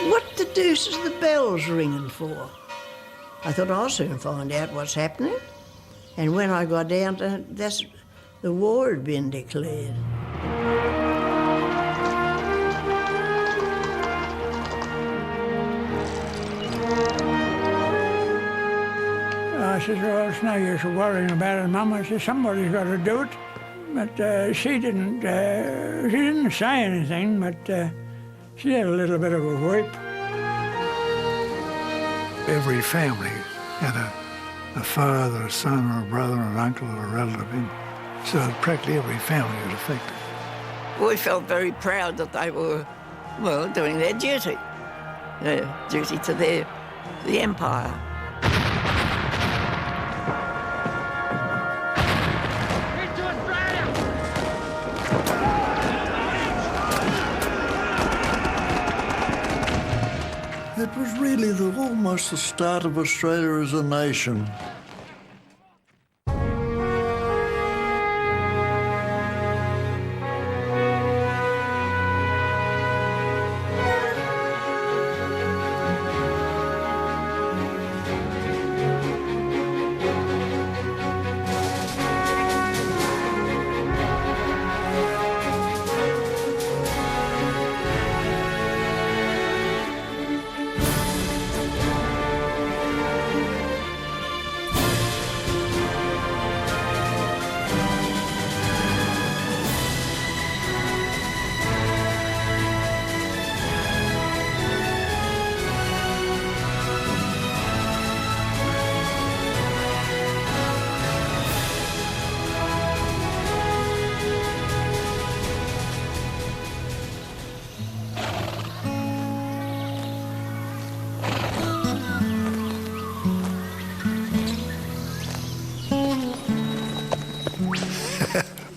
What the deuce is the bells ringing for? I thought I'll soon find out what's happening. And when I got down to the war had been declared. I said, well, it's no use worrying about it, Mum. I said, somebody's got to do it. But she didn't say anything, but she had a little bit of a weep. Every family had a father, a son, or a brother, or an uncle, or a relative in. So practically every family was affected. We felt very proud that they were, well, doing their duty to the empire. It was really almost the start of Australia as a nation.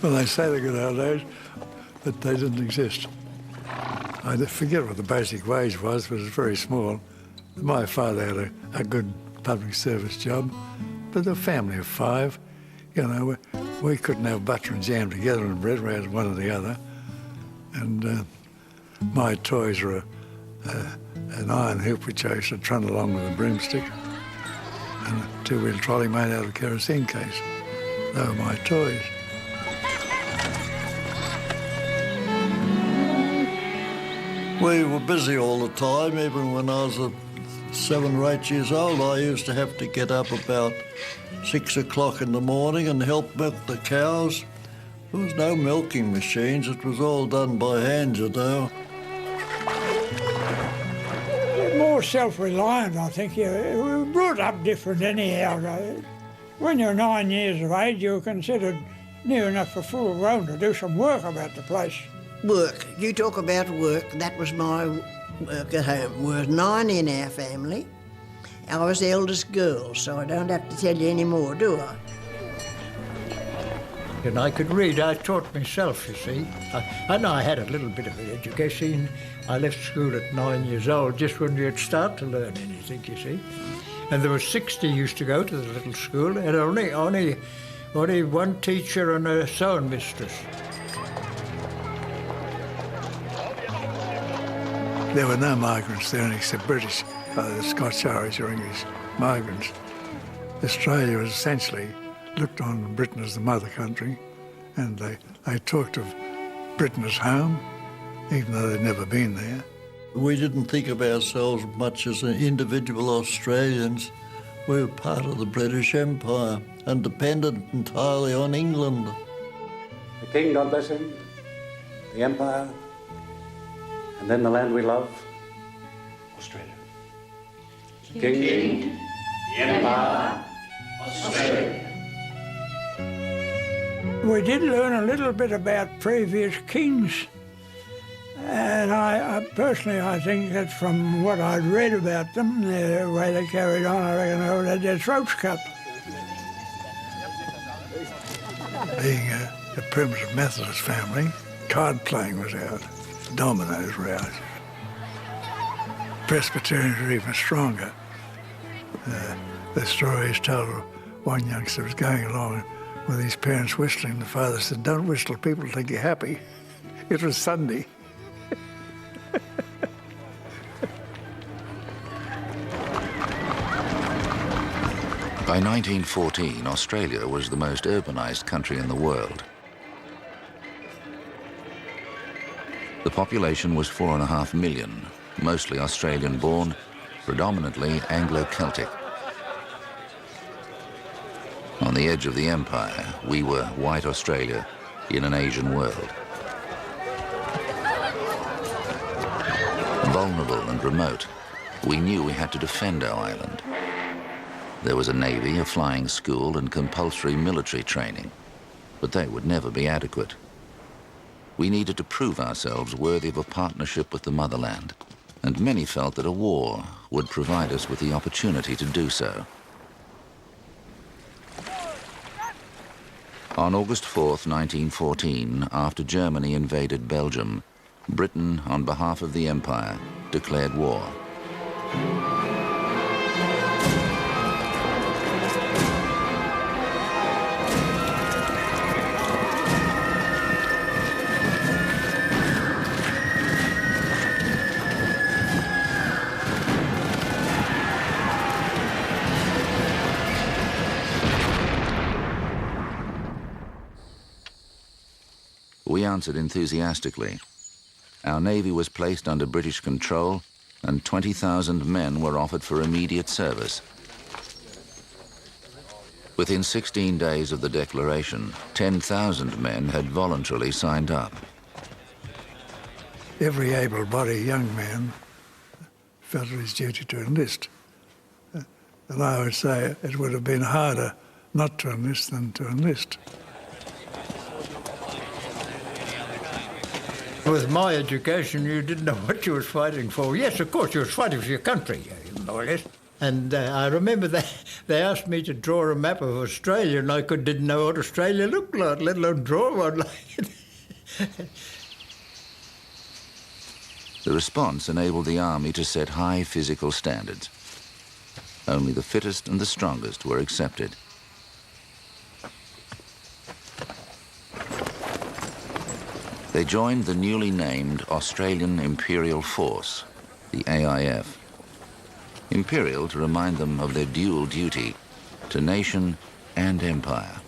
Well, they say the good old days, but they didn't exist. I forget what the basic wage was, but it was very small. My father had a good public service job, but a family of five, you know, we couldn't have butter and jam together and bread, we had one or the other. And my toys were an iron hoop which I used to trundle along with a broomstick, and a two-wheel trolley made out of a kerosene case. They were my toys. We were busy all the time. Even when I was 7 or 8 years old, I used to have to get up about 6 o'clock in the morning and help milk the cows. There was no milking machines. It was all done by hand, you know. More self-reliant, I think. We were brought up different anyhow. When you're 9 years of age, you're considered near enough for full grown to do some work about the place. Work. You talk about work. That was my work at home. We were 9 in our family. I was the eldest girl, so I don't have to tell you any more, do I? And I could read. I taught myself, you see. And I had a little bit of an education. I left school at 9 years old, just when you'd start to learn anything, you see. And there were 60 used to go to the little school, and only one teacher and a sewing mistress. There were no migrants there except British, either Scotch, Irish or English migrants. Australia was essentially looked on Britain as the mother country, and they talked of Britain as home, even though they'd never been there. We didn't think of ourselves much as individual Australians. We were part of the British Empire and dependent entirely on England. The King, God bless him, the Empire, and then the land we love, Australia. The King, the Empire, Australia. We did learn a little bit about previous kings, and I personally, I think that from what I'd read about them, the way they carried on, I reckon they would have their throats cut. Being a primitive Methodist family, card playing was out, dominoes were out. Presbyterians were even stronger. The story is told of one youngster was going along with his parents whistling. The father said, "Don't whistle, people think you're happy." It was Sunday. By 1914, Australia was the most urbanized country in the world. The population was 4.5 million, mostly Australian-born, predominantly Anglo-Celtic. On the edge of the empire, we were white Australia in an Asian world. Vulnerable and remote, we knew we had to defend our island. There was a navy, a flying school, and compulsory military training, but they would never be adequate. We needed to prove ourselves worthy of a partnership with the motherland, and many felt that a war would provide us with the opportunity to do so. On August 4th, 1914, after Germany invaded Belgium, Britain, on behalf of the Empire, declared war. We answered enthusiastically. Our navy was placed under British control, and 20,000 men were offered for immediate service. Within 16 days of the declaration, 10,000 men had voluntarily signed up. Every able-bodied young man felt it his duty to enlist. And I would say it would have been harder not to enlist than to enlist. With my education, you didn't know what you was fighting for. Yes, of course, you was fighting for your country, more or less. And I remember they asked me to draw a map of Australia, and I didn't know what Australia looked like, let alone draw one like it. The response enabled the army to set high physical standards. Only the fittest and the strongest were accepted. They joined the newly named Australian Imperial Force, the AIF. Imperial to remind them of their dual duty to nation and empire.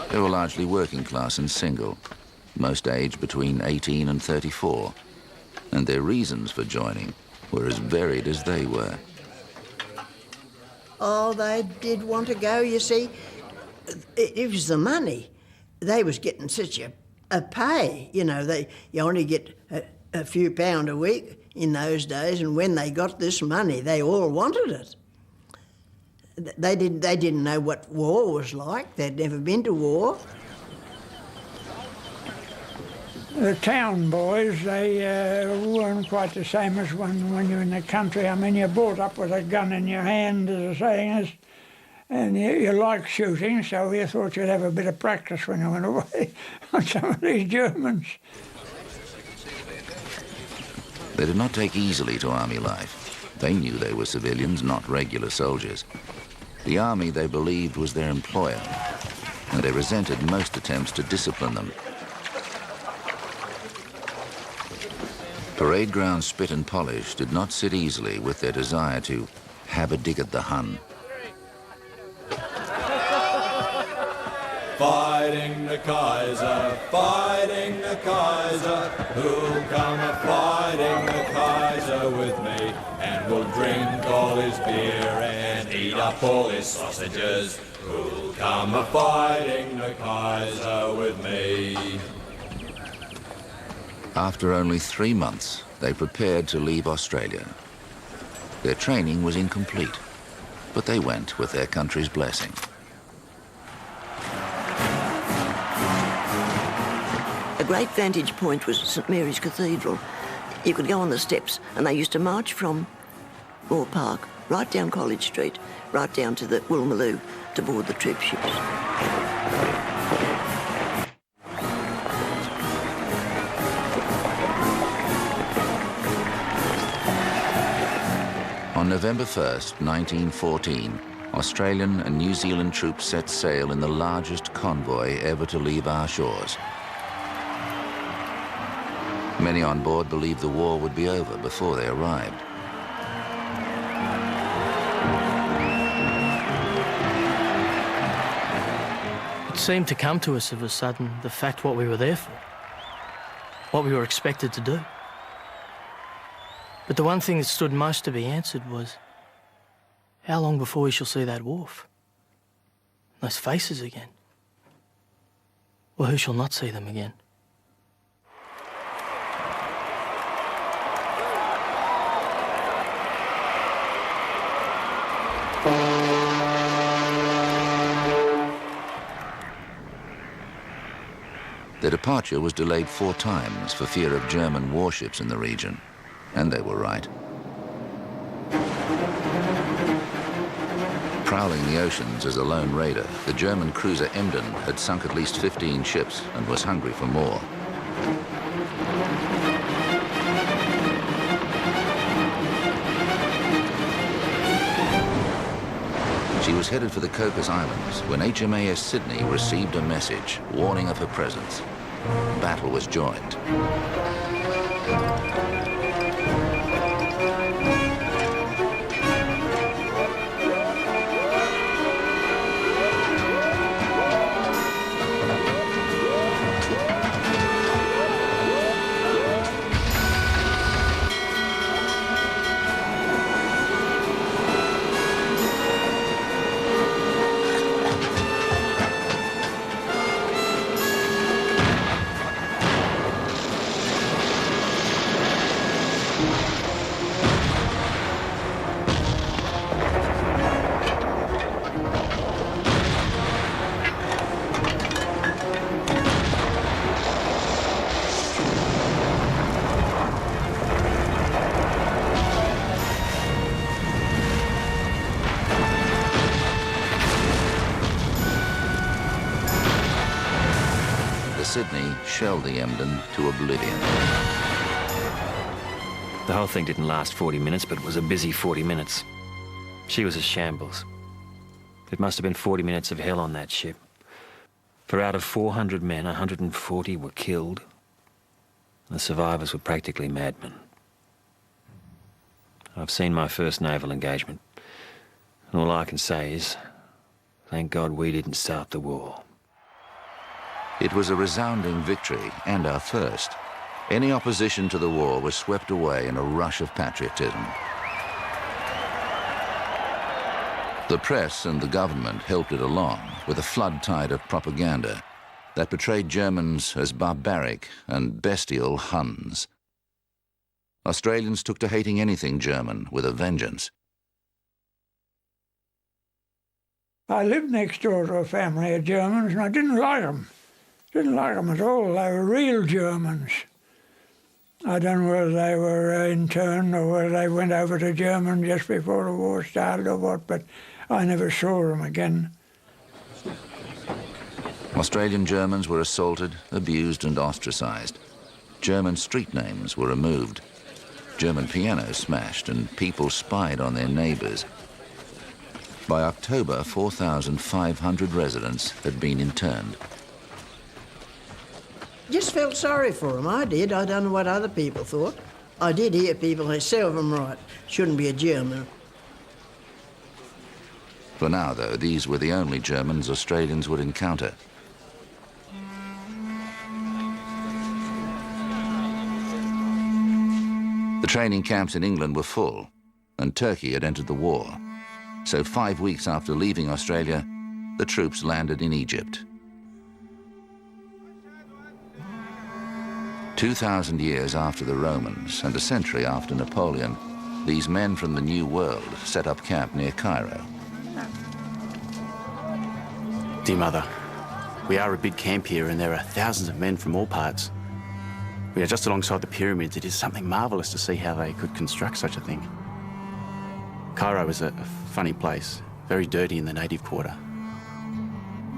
They were largely working class and single, most aged between 18 and 34, and their reasons for joining were as varied as they were. Oh, they did want to go, you see. It was the money. They was getting such a pay, you know. You only get a few pound a week in those days, and when they got this money, they all wanted it. They didn't know what war was like. They'd never been to war. The town boys, they weren't quite the same as when you're in the country. I mean, you're brought up with a gun in your hand, as the saying is, and you like shooting, so you thought you'd have a bit of practice when you went away on some of these Germans. They did not take easily to army life. They knew they were civilians, not regular soldiers. The army, they believed, was their employer, and they resented most attempts to discipline them. Parade ground spit and polish did not sit easily with their desire to have a dig at the Hun. Fighting the Kaiser, who'll come a-fighting the Kaiser with me, and we'll drink all his beer and eat up all his sausages. Who'll come a-fighting the Kaiser with me? After only 3 months, they prepared to leave Australia. Their training was incomplete, but they went with their country's blessing. A great vantage point was St Mary's Cathedral. You could go on the steps, and they used to march from Moore Park right down College Street, right down to the Woolloomooloo to board the troop ships. On November 1st, 1914, Australian and New Zealand troops set sail in the largest convoy ever to leave our shores. Many on board believed the war would be over before they arrived. It seemed to come to us of a sudden, the fact what we were there for, what we were expected to do. But the one thing that stood most to be answered was, how long before we shall see that wharf? Those faces again? Well, who shall not see them again? Their departure was delayed 4 times for fear of German warships in the region, and they were right. Prowling the oceans as a lone raider, the German cruiser Emden had sunk at least 15 ships and was hungry for more. She was headed for the Cocos Islands when HMAS Sydney received a message warning of her presence. Battle was joined. Sydney shelled the Emden to oblivion. The whole thing didn't last 40 minutes, but it was a busy 40 minutes. She was a shambles. It must have been 40 minutes of hell on that ship. For out of 400 men, 140 were killed. The survivors were practically madmen. I've seen my first naval engagement, and all I can say is, thank God we didn't start the war. It was a resounding victory, and our first. Any opposition to the war was swept away in a rush of patriotism. The press and the government helped it along with a flood tide of propaganda that portrayed Germans as barbaric and bestial Huns. Australians took to hating anything German with a vengeance. I lived next door to a family of Germans and I didn't like them. Didn't like them at all. They were real Germans. I don't know whether they were interned or whether they went over to Germany just before the war started or what, but I never saw them again. Australian Germans were assaulted, abused and ostracized. German street names were removed. German pianos smashed and people spied on their neighbours. By October, 4,500 residents had been interned. Just felt sorry for them, I did. I don't know what other people thought. I did hear people, they serve them right. Shouldn't be a German. For now, though, these were the only Germans Australians would encounter. The training camps in England were full, and Turkey had entered the war. So 5 weeks after leaving Australia, the troops landed in Egypt. 2,000 years after the Romans and a century after Napoleon, these men from the New World set up camp near Cairo. Dear Mother, we are a big camp here and there are thousands of men from all parts. We are just alongside the pyramids. It is something marvellous to see how they could construct such a thing. Cairo is a funny place, very dirty in the native quarter.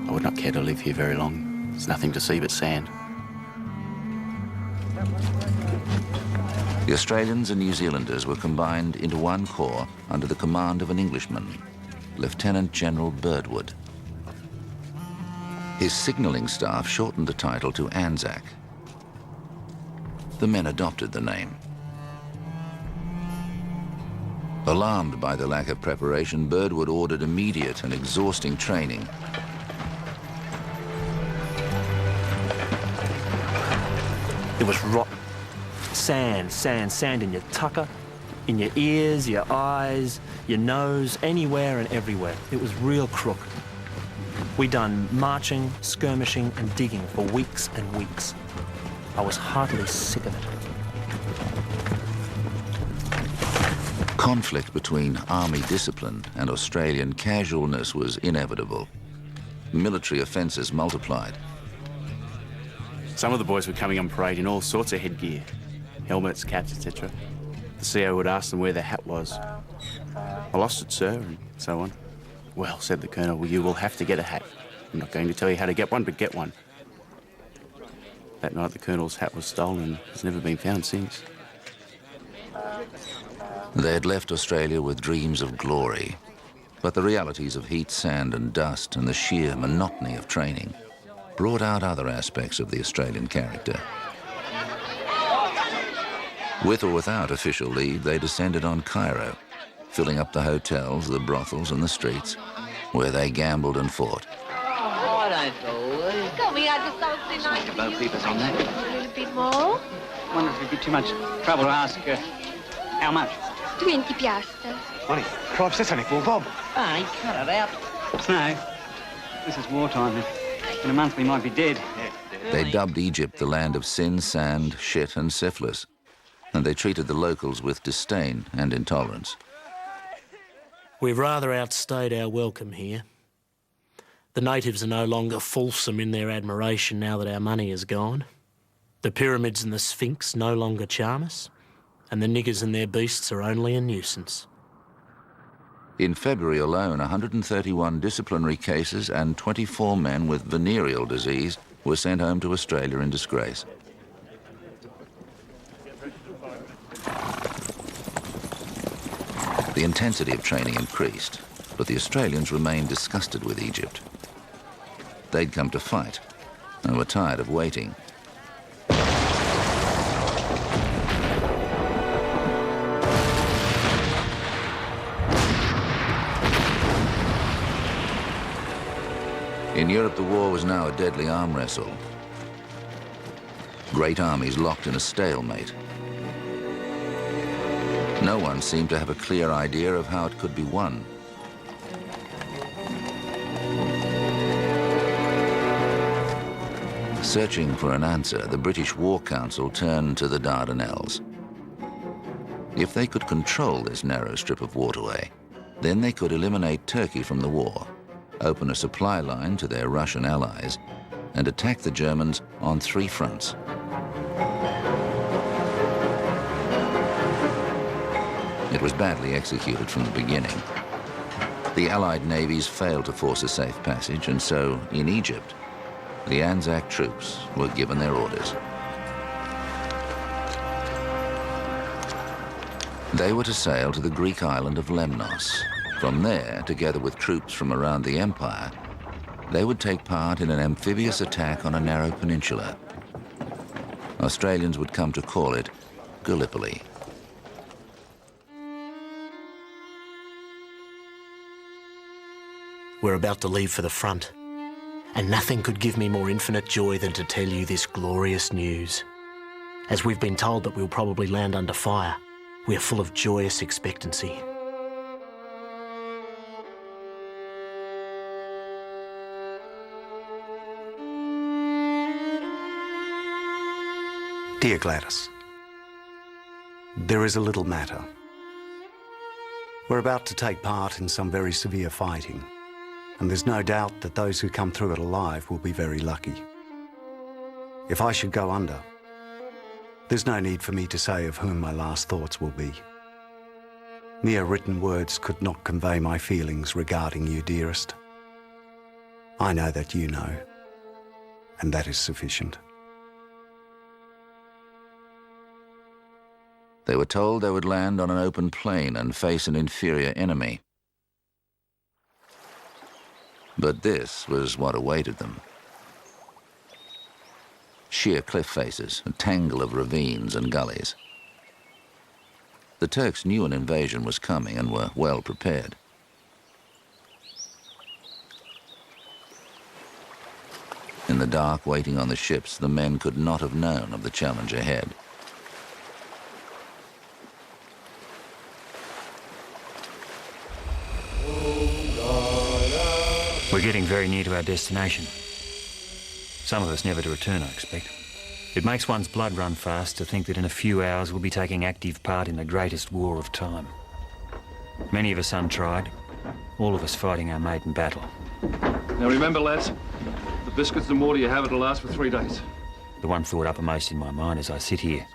I would not care to live here very long. There's nothing to see but sand. The Australians and New Zealanders were combined into one corps under the command of an Englishman, Lieutenant General Birdwood. His signalling staff shortened the title to Anzac. The men adopted the name. Alarmed by the lack of preparation, Birdwood ordered immediate and exhausting training. It was rotten. Sand, sand, sand in your tucker, in your ears, your eyes, your nose, anywhere and everywhere. It was real crook. We done marching, skirmishing and digging for weeks and weeks. I was heartily sick of it. Conflict between army discipline and Australian casualness was inevitable. Military offences multiplied. Some of the boys were coming on parade in all sorts of headgear. Helmets, caps, etc. The CO would ask them where their hat was. "I lost it, sir," and so on. "Well," said the Colonel, "well, you will have to get a hat. I'm not going to tell you how to get one, but get one." That night the Colonel's hat was stolen and has never been found since. They had left Australia with dreams of glory, but the realities of heat, sand and dust and the sheer monotony of training brought out other aspects of the Australian character. With or without official leave, they descended on Cairo, filling up the hotels, the brothels and the streets, where they gambled and fought. Oh, I don't know. God, we had the something nice to Both people's on that. A little bit more. I wonder if it'd be too much trouble to ask how much? 20 piastres. Money. Crop Sesame, Bob. Barney, cut it out. No. This is wartime. In a month we might be dead. They dubbed Egypt the land of sin, sand, shit and syphilis, and they treated the locals with disdain and intolerance. We've rather outstayed our welcome here. The natives are no longer fulsome in their admiration now that our money is gone. The pyramids and the Sphinx no longer charm us, and the niggers and their beasts are only a nuisance. In February alone, 131 disciplinary cases and 24 men with venereal disease were sent home to Australia in disgrace. The intensity of training increased, but the Australians remained disgusted with Egypt. They'd come to fight and were tired of waiting. In Europe, the war was now a deadly arm wrestle. Great armies locked in a stalemate. No one seemed to have a clear idea of how it could be won. Searching for an answer, the British War Council turned to the Dardanelles. If they could control this narrow strip of waterway, then they could eliminate Turkey from the war, open a supply line to their Russian allies, and attack the Germans on 3 fronts. It was badly executed from the beginning. The Allied navies failed to force a safe passage, and so, in Egypt, the Anzac troops were given their orders. They were to sail to the Greek island of Lemnos. From there, together with troops from around the empire, they would take part in an amphibious attack on a narrow peninsula. Australians would come to call it Gallipoli. We're about to leave for the front, and nothing could give me more infinite joy than to tell you this glorious news. As we've been told that we'll probably land under fire, we are full of joyous expectancy. Dear Gladys, there is a little matter. We're about to take part in some very severe fighting, and there's no doubt that those who come through it alive will be very lucky. If I should go under, there's no need for me to say of whom my last thoughts will be. Mere written words could not convey my feelings regarding you, dearest. I know that you know, and that is sufficient. They were told they would land on an open plain and face an inferior enemy. But this was what awaited them. Sheer cliff faces, a tangle of ravines and gullies. The Turks knew an invasion was coming and were well prepared. In the dark, waiting on the ships, the men could not have known of the challenge ahead. We're getting very near to our destination. Some of us never to return, I expect. It makes one's blood run fast to think that in a few hours we'll be taking active part in the greatest war of time. Many of us untried, all of us fighting our maiden battle. Now remember, lads, the biscuits and water you have it'll last for 3 days. The one thought uppermost in my mind as I sit here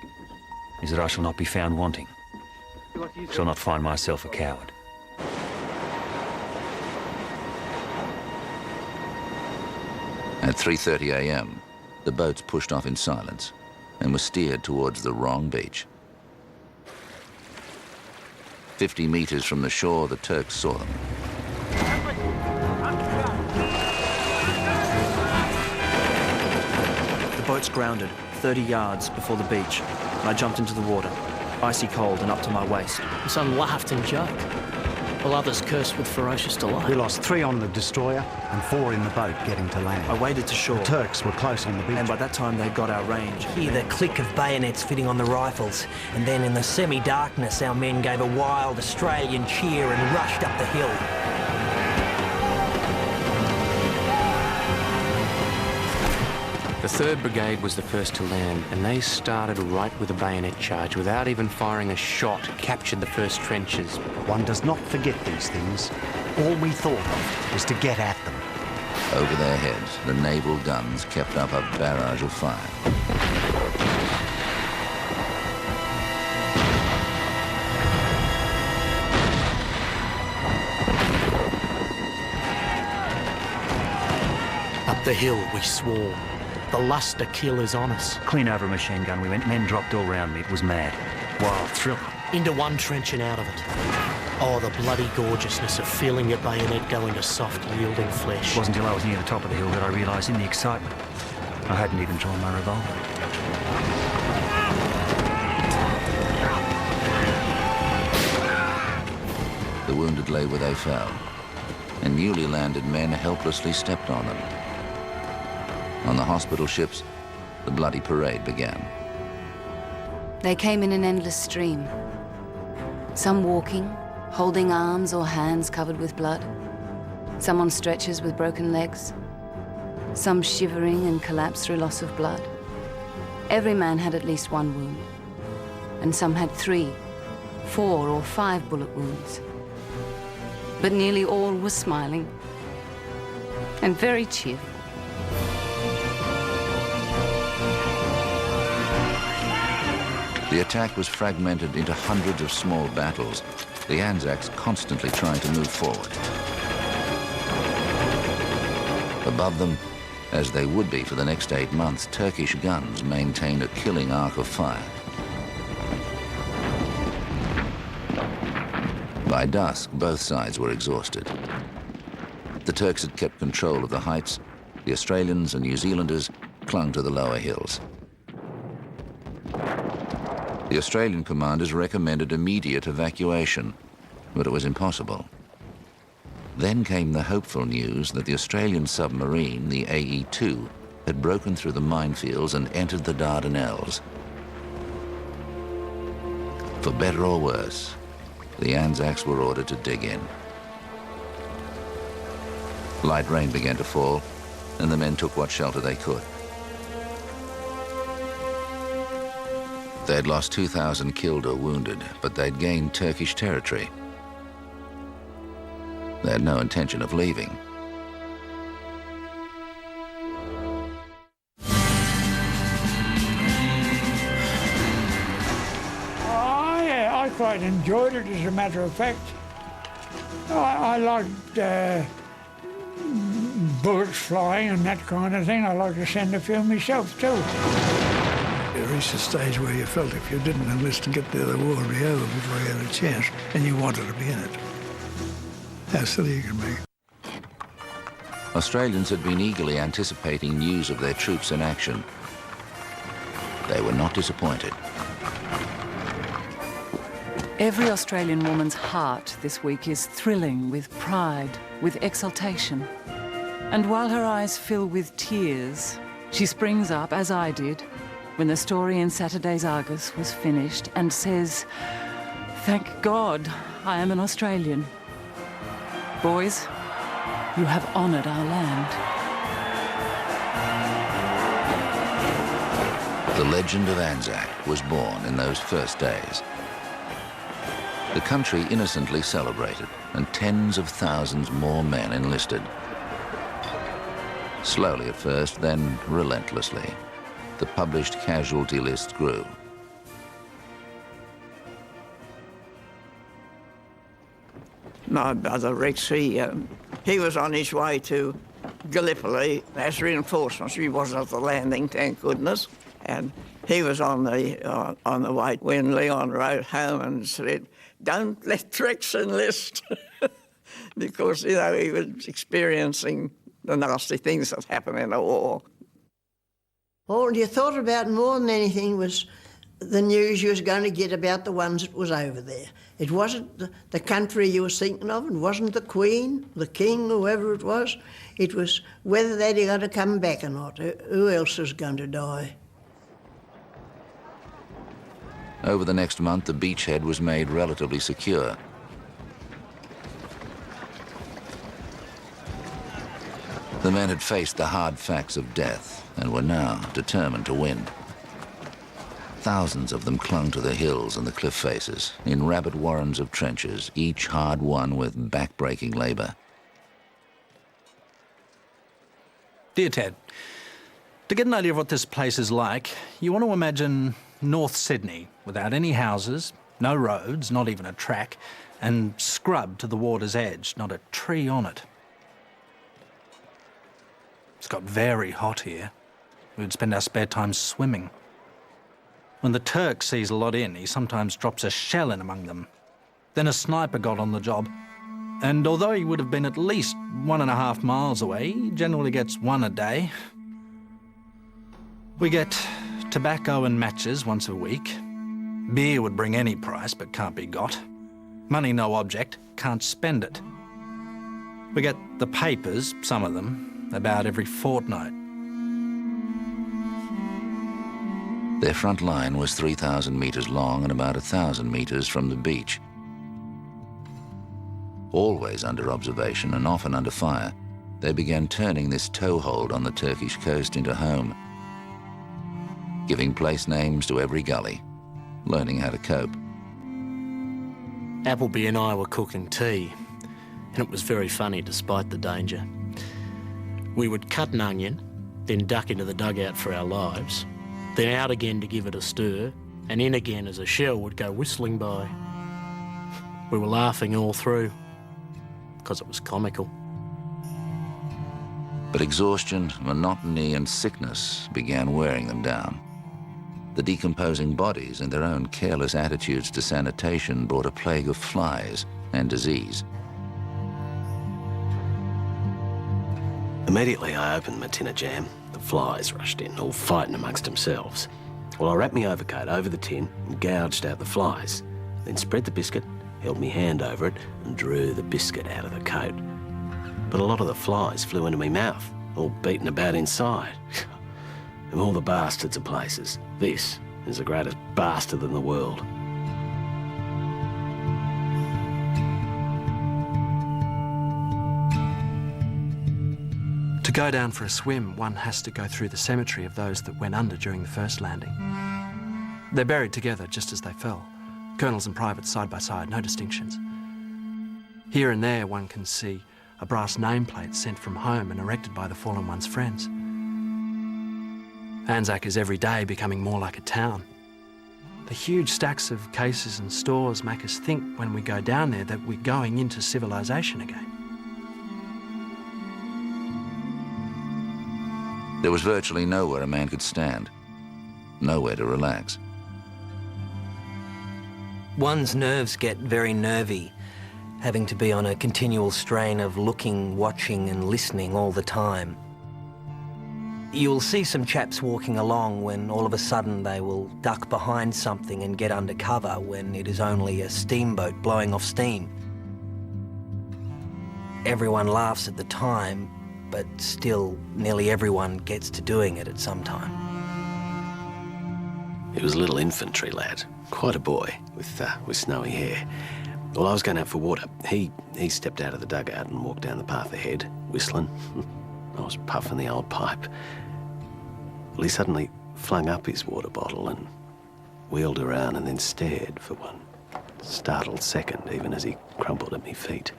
is that I shall not be found wanting. Shall not find myself a coward. At 3:30 a.m., the boats pushed off in silence and were steered towards the wrong beach. 50 meters from the shore, the Turks saw them. The boat's grounded 30 yards before the beach, and I jumped into the water, icy cold and up to my waist. Some laughed and joked, while others cursed with ferocious delight. We lost 3 on the destroyer and 4 in the boat getting to land. I waded to shore. The Turks were close on the beach. And by that time, they'd got our range. Hear the click of bayonets fitting on the rifles, and then in the semi-darkness, our men gave a wild Australian cheer and rushed up the hill. The 3rd Brigade was the first to land, and they started right with a bayonet charge. Without even firing a shot, captured the first trenches. One does not forget these things. All we thought of was to get at them. Over their heads, the naval guns kept up a barrage of fire. Up the hill we swarmed. The luster kill is on us. Clean over a machine gun we went. Men dropped all round me. It was mad. Wild, thrilling. Into one trench and out of it. Oh, the bloody gorgeousness of feeling your bayonet go into soft, yielding flesh. It wasn't until I was near the top of the hill that I realised in the excitement I hadn't even drawn my revolver. The wounded lay where they fell, and newly landed men helplessly stepped on them. On the hospital ships, the bloody parade began. They came in an endless stream. Some walking, holding arms or hands covered with blood. Some on stretchers with broken legs. Some shivering and collapsed through loss of blood. Every man had at least 1 wound. And some had 3, 4 or 5 bullet wounds. But nearly all were smiling and very cheerful. The attack was fragmented into hundreds of small battles, the Anzacs constantly trying to move forward. Above them, as they would be for the next 8 months, Turkish guns maintained a killing arc of fire. By dusk, both sides were exhausted. The Turks had kept control of the heights. The Australians and New Zealanders clung to the lower hills. The Australian commanders recommended immediate evacuation, but it was impossible. Then came the hopeful news that the Australian submarine, the AE-2, had broken through the minefields and entered the Dardanelles. For better or worse, the Anzacs were ordered to dig in. Light rain began to fall, and the men took what shelter they could. They'd lost 2,000 killed or wounded, but they'd gained Turkish territory. They had no intention of leaving. Oh, yeah, I quite enjoyed it, as a matter of fact. I liked bullets flying and that kind of thing. I like to send a few myself, too. You reached a stage where you felt if you didn't enlist and get there, the war would be over before you had a chance, and you wanted to be in it. How silly you can be. Australians had been eagerly anticipating news of their troops in action. They were not disappointed. Every Australian woman's heart this week is thrilling with pride, with exultation. And while her eyes fill with tears, she springs up, as I did, when the story in Saturday's Argus was finished, and says, "Thank God I am an Australian. Boys, you have honoured our land." The legend of Anzac was born in those first days. The country innocently celebrated, and tens of thousands more men enlisted. Slowly at first, then relentlessly, the published casualty list grew. My brother Rex, he was on his way to Gallipoli as reinforcements. He wasn't at the landing, thank goodness. And he was on the way when Leon wrote home and said, "Don't let Rex enlist," because, you know, he was experiencing the nasty things that happen in a war. All you thought about more than anything was the news you was going to get about the ones that was over there. It wasn't the country you was thinking of, it wasn't the Queen, the King, whoever it was. It was whether they'd going to come back or not, who else was going to die. Over the next month, the beachhead was made relatively secure. The men had faced the hard facts of death and were now determined to win. Thousands of them clung to the hills and the cliff faces in rabbit warrens of trenches, each hard won with back-breaking labour. Dear Ted, to get an idea of what this place is like, you want to imagine North Sydney, without any houses, no roads, not even a track, and scrub to the water's edge, not a tree on it. It's got very hot here. We'd spend our spare time swimming. When the Turk sees a lot in, he sometimes drops a shell in among them. Then a sniper got on the job, and although he would have been at least 1.5 miles away, he generally gets one a day. We get tobacco and matches once a week. Beer would bring any price, but can't be got. Money no object, can't spend it. We get the papers, some of them, about every fortnight. Their front line was 3,000 metres long and about 1,000 metres from the beach. Always under observation and often under fire, they began turning this toehold on the Turkish coast into home, giving place names to every gully, learning how to cope. Appleby and I were cooking tea, and it was very funny despite the danger. We would cut an onion, then duck into the dugout for our lives, then out again to give it a stir, and in again as a shell would go whistling by. We were laughing all through, because it was comical. But exhaustion, monotony and sickness began wearing them down. The decomposing bodies and their own careless attitudes to sanitation brought a plague of flies and disease. Immediately I opened my tin of jam. The flies rushed in, all fighting amongst themselves. Well, I wrapped my overcoat over the tin and gouged out the flies, then spread the biscuit, held my hand over it and drew the biscuit out of the coat. But a lot of the flies flew into my mouth, all beaten about inside. Of all the bastards of places, this is the greatest bastard in the world. To go down for a swim, one has to go through the cemetery of those that went under during the first landing. They're buried together just as they fell. Colonels and privates side by side, no distinctions. Here and there one can see a brass nameplate sent from home and erected by the fallen one's friends. Anzac is every day becoming more like a town. The huge stacks of cases and stores make us think when we go down there that we're going into civilization again. There was virtually nowhere a man could stand, nowhere to relax. One's nerves get very nervy, having to be on a continual strain of looking, watching and listening all the time. You'll see some chaps walking along when all of a sudden they will duck behind something and get under cover when it is only a steamboat blowing off steam. Everyone laughs at the time, but still nearly everyone gets to doing it at some time. He was a little infantry lad, quite a boy with snowy hair. While I was going out for water, he stepped out of the dugout and walked down the path ahead, whistling. I was puffing the old pipe. Well, he suddenly flung up his water bottle and wheeled around and then stared for one startled second, even as he crumpled at me feet.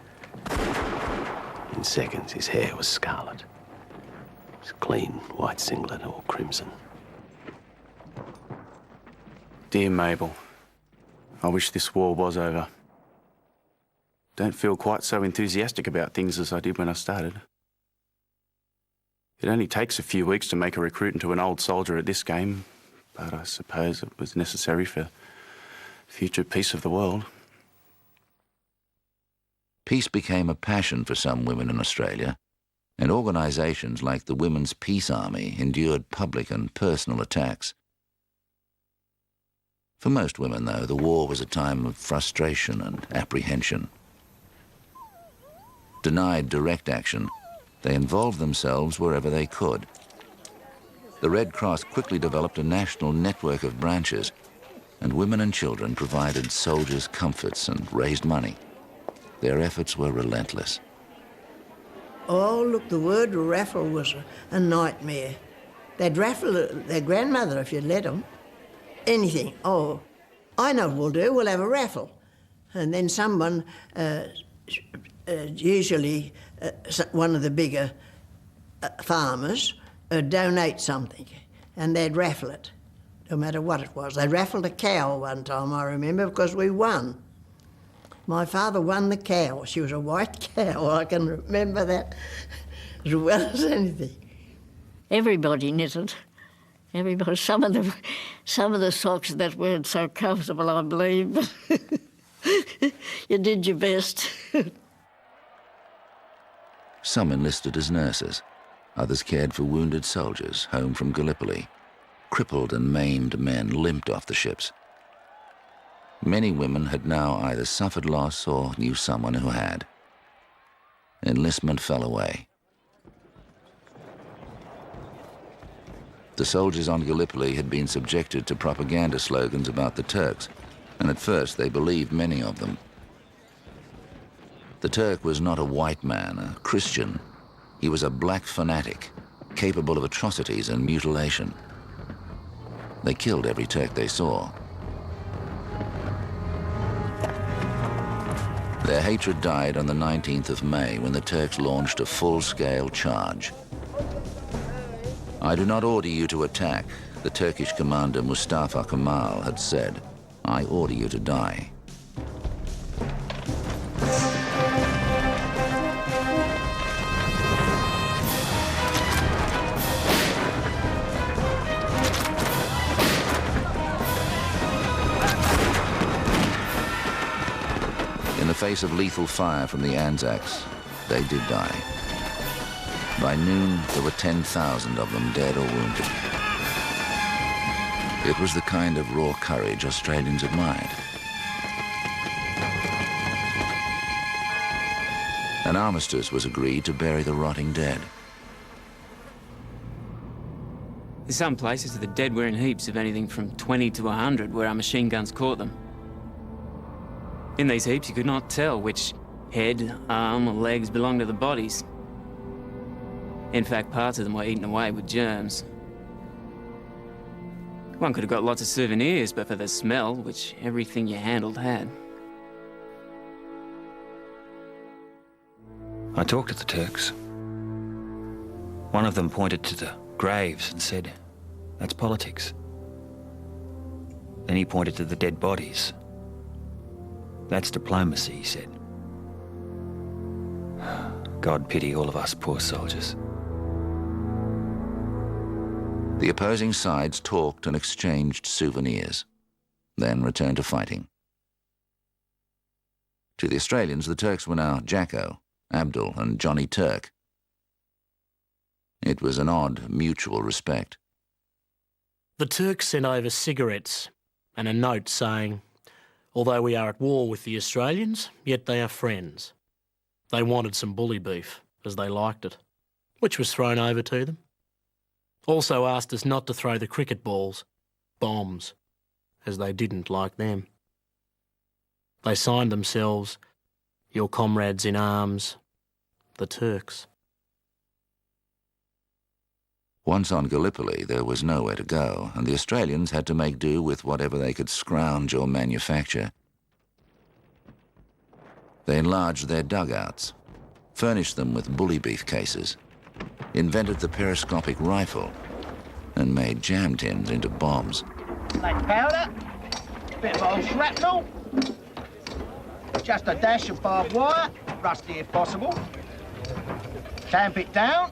In seconds, his hair was scarlet. His clean white singlet all crimson. Dear Mabel, I wish this war was over. Don't feel quite so enthusiastic about things as I did when I started. It only takes a few weeks to make a recruit into an old soldier at this game, but I suppose it was necessary for future peace of the world. Peace became a passion for some women in Australia, and organisations like the Women's Peace Army endured public and personal attacks. For most women, though, the war was a time of frustration and apprehension. Denied direct action, they involved themselves wherever they could. The Red Cross quickly developed a national network of branches, and women and children provided soldiers comforts and raised money. Their efforts were relentless. Oh, look, the word raffle was a nightmare. They'd raffle their grandmother if you'd let them. Anything. Oh, I know what we'll do, we'll have a raffle. And then someone, usually one of the bigger farmers, donate something, and they'd raffle it, no matter what it was. They raffled a cow one time, I remember, because we won. My father won the cow. She was a white cow. I can remember that as well as anything. Everybody knitted. Everybody. Some of the socks that weren't so comfortable, I believe. But you did your best. Some enlisted as nurses. Others cared for wounded soldiers home from Gallipoli. Crippled and maimed men limped off the ships. Many women had now either suffered loss or knew someone who had. Enlistment fell away. The soldiers on Gallipoli had been subjected to propaganda slogans about the Turks, and at first they believed many of them. The Turk was not a white man, a Christian. He was a black fanatic, capable of atrocities and mutilation. They killed every Turk they saw. Their hatred died on the 19th of May when the Turks launched a full-scale charge. "I do not order you to attack," the Turkish commander Mustafa Kemal had said. "I order you to die." In the face of lethal fire from the Anzacs, they did die. By noon, there were 10,000 of them dead or wounded. It was the kind of raw courage Australians admired. An armistice was agreed to bury the rotting dead. There's some places where the dead were in heaps of anything from 20 to 100 where our machine guns caught them. In these heaps, you could not tell which head, arm, or legs belonged to the bodies. In fact, parts of them were eaten away with germs. One could have got lots of souvenirs, but for the smell, which everything you handled had. I talked to the Turks. One of them pointed to the graves and said, "That's politics." Then he pointed to the dead bodies. "That's diplomacy," he said. God pity all of us poor soldiers. The opposing sides talked and exchanged souvenirs, then returned to fighting. To the Australians, the Turks were now Jacko, Abdul, and Johnny Turk. It was an odd mutual respect. The Turks sent over cigarettes and a note saying, "Although we are at war with the Australians, yet they are friends." They wanted some bully beef, as they liked it. which was thrown over to them. Also asked us not to throw the cricket balls, bombs, as they didn't like them. They signed themselves, "Your comrades in arms, the Turks." Once on Gallipoli, there was nowhere to go, and the Australians had to make do with whatever they could scrounge or manufacture. They enlarged their dugouts, furnished them with bully beef cases, invented the periscopic rifle, and made jam tins into bombs. Like powder, bit of old shrapnel, just a dash of barbed wire, rusty if possible. Tamp it down,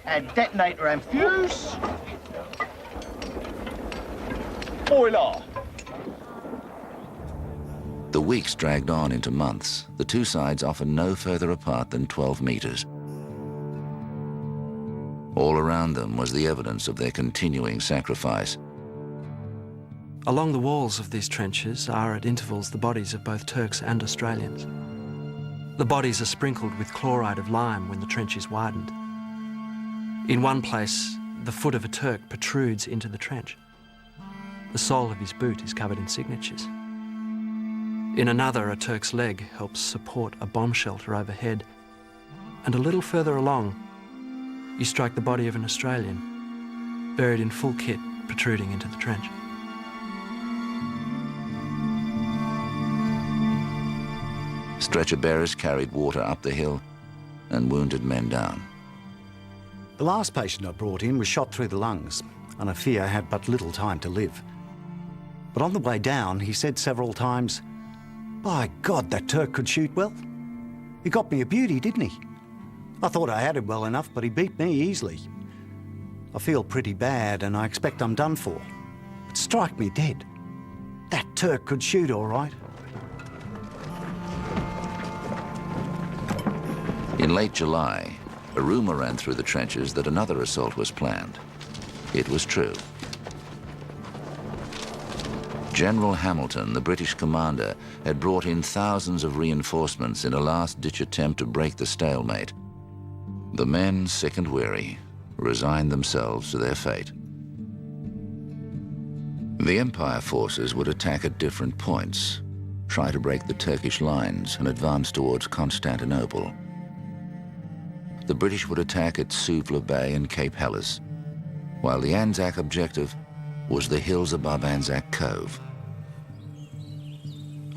add detonator and fuse. Boiler. The weeks dragged on into months, the two sides often no further apart than 12 metres. All around them was the evidence of their continuing sacrifice. Along the walls of these trenches are at intervals the bodies of both Turks and Australians. The bodies are sprinkled with chloride of lime when the trench is widened. In one place, the foot of a Turk protrudes into the trench. The sole of his boot is covered in signatures. In another, a Turk's leg helps support a bomb shelter overhead. And a little further along, you strike the body of an Australian, buried in full kit, protruding into the trench. Stretcher bearers carried water up the hill and wounded men down. The last patient I brought in was shot through the lungs, and I fear had but little time to live. But on the way down, he said several times, "By God, that Turk could shoot well. He got me a beauty, didn't he? I thought I had him well enough, but he beat me easily. I feel pretty bad, and I expect I'm done for. But strike me dead. That Turk could shoot all right." In late July, a rumour ran through the trenches that another assault was planned. It was true. General Hamilton, the British commander, had brought in thousands of reinforcements in a last-ditch attempt to break the stalemate. The men, sick and weary, resigned themselves to their fate. The Empire forces would attack at different points, try to break the Turkish lines and advance towards Constantinople. The British would attack at Suvla Bay and Cape Helles, while the Anzac objective was the hills above Anzac Cove.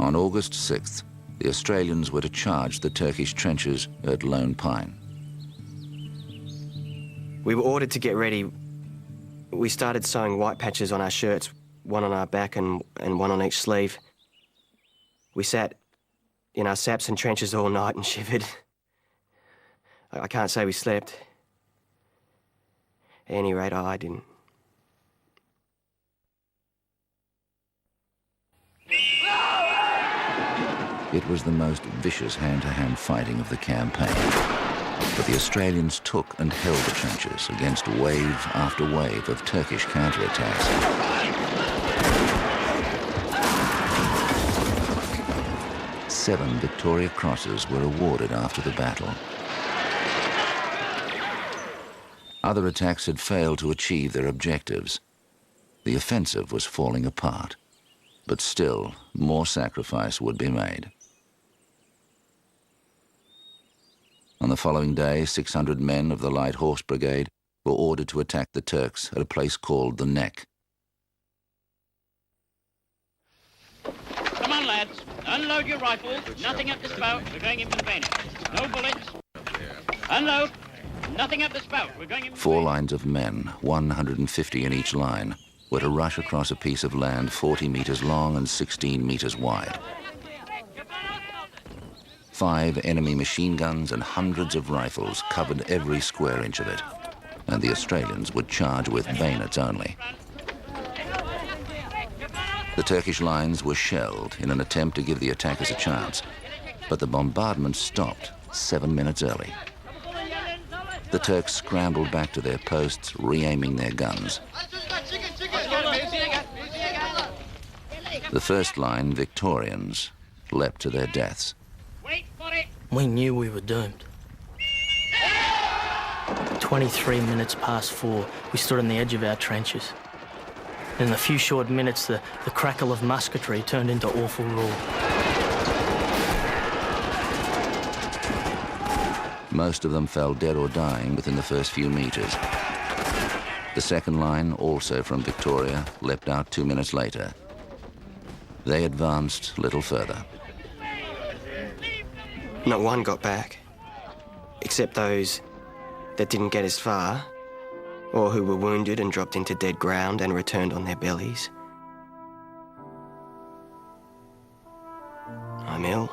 On August 6th, the Australians were to charge the Turkish trenches at Lone Pine. We were ordered to get ready. We started sewing white patches on our shirts, one on our back and one on each sleeve. We sat in our saps and trenches all night and shivered. I can't say we slept. At any rate, I didn't. It was the most vicious hand-to-hand fighting of the campaign. But the Australians took and held the trenches against wave after wave of Turkish counterattacks. 7 Victoria Crosses were awarded after the battle. Other attacks had failed to achieve their objectives. The offensive was falling apart, but still more sacrifice would be made. On the following day, 600 men of the Light Horse Brigade were ordered to attack the Turks at a place called the Neck. Come on, lads. Unload your rifles. Nothing up the spout. We're going in for the bayonet. No bullets. Unload. Nothing up the spout. We're going in for the 4 lines of men, 150 in each line, were to rush across a piece of land 40 metres long and 16 metres wide. 5 enemy machine guns and hundreds of rifles covered every square inch of it, and the Australians would charge with bayonets only. The Turkish lines were shelled in an attempt to give the attackers a chance, but the bombardment stopped 7 minutes early. The Turks scrambled back to their posts, re-aiming their guns. The first line, Victorians, leapt to their deaths. We knew we were doomed. 23 minutes past 4, we stood on the edge of our trenches. In a few short minutes, the crackle of musketry turned into awful roar. Most of them fell dead or dying within the first few metres. The second line, also from Victoria, leapt out 2 minutes later. They advanced little further. Not one got back, except those that didn't get as far, or who were wounded and dropped into dead ground and returned on their bellies. I'm ill.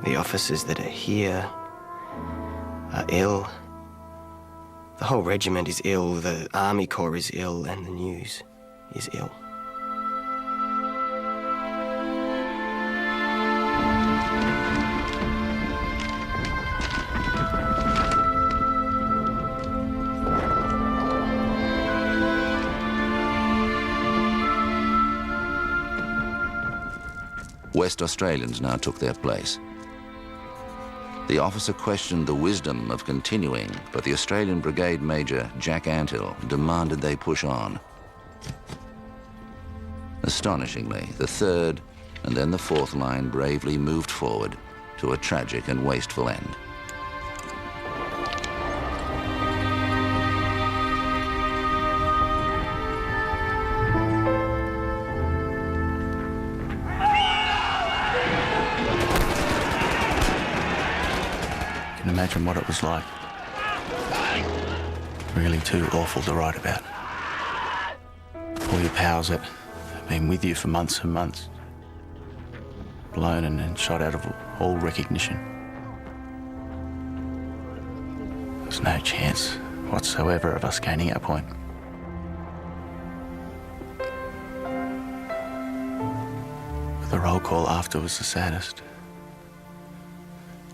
The officers that are here are ill. The whole regiment is ill, the Army Corps is ill, and the news is ill. West Australians now took their place. The officer questioned the wisdom of continuing, but the Australian Brigade Major, Jack Anthill, demanded they push on. Astonishingly, the third and then the fourth line bravely moved forward to a tragic and wasteful end. Imagine what it was like. Really too awful to write about. All your pals that have been with you for months and months, blown and shot out of all recognition. There's no chance whatsoever of us gaining our point. But the roll call after was the saddest.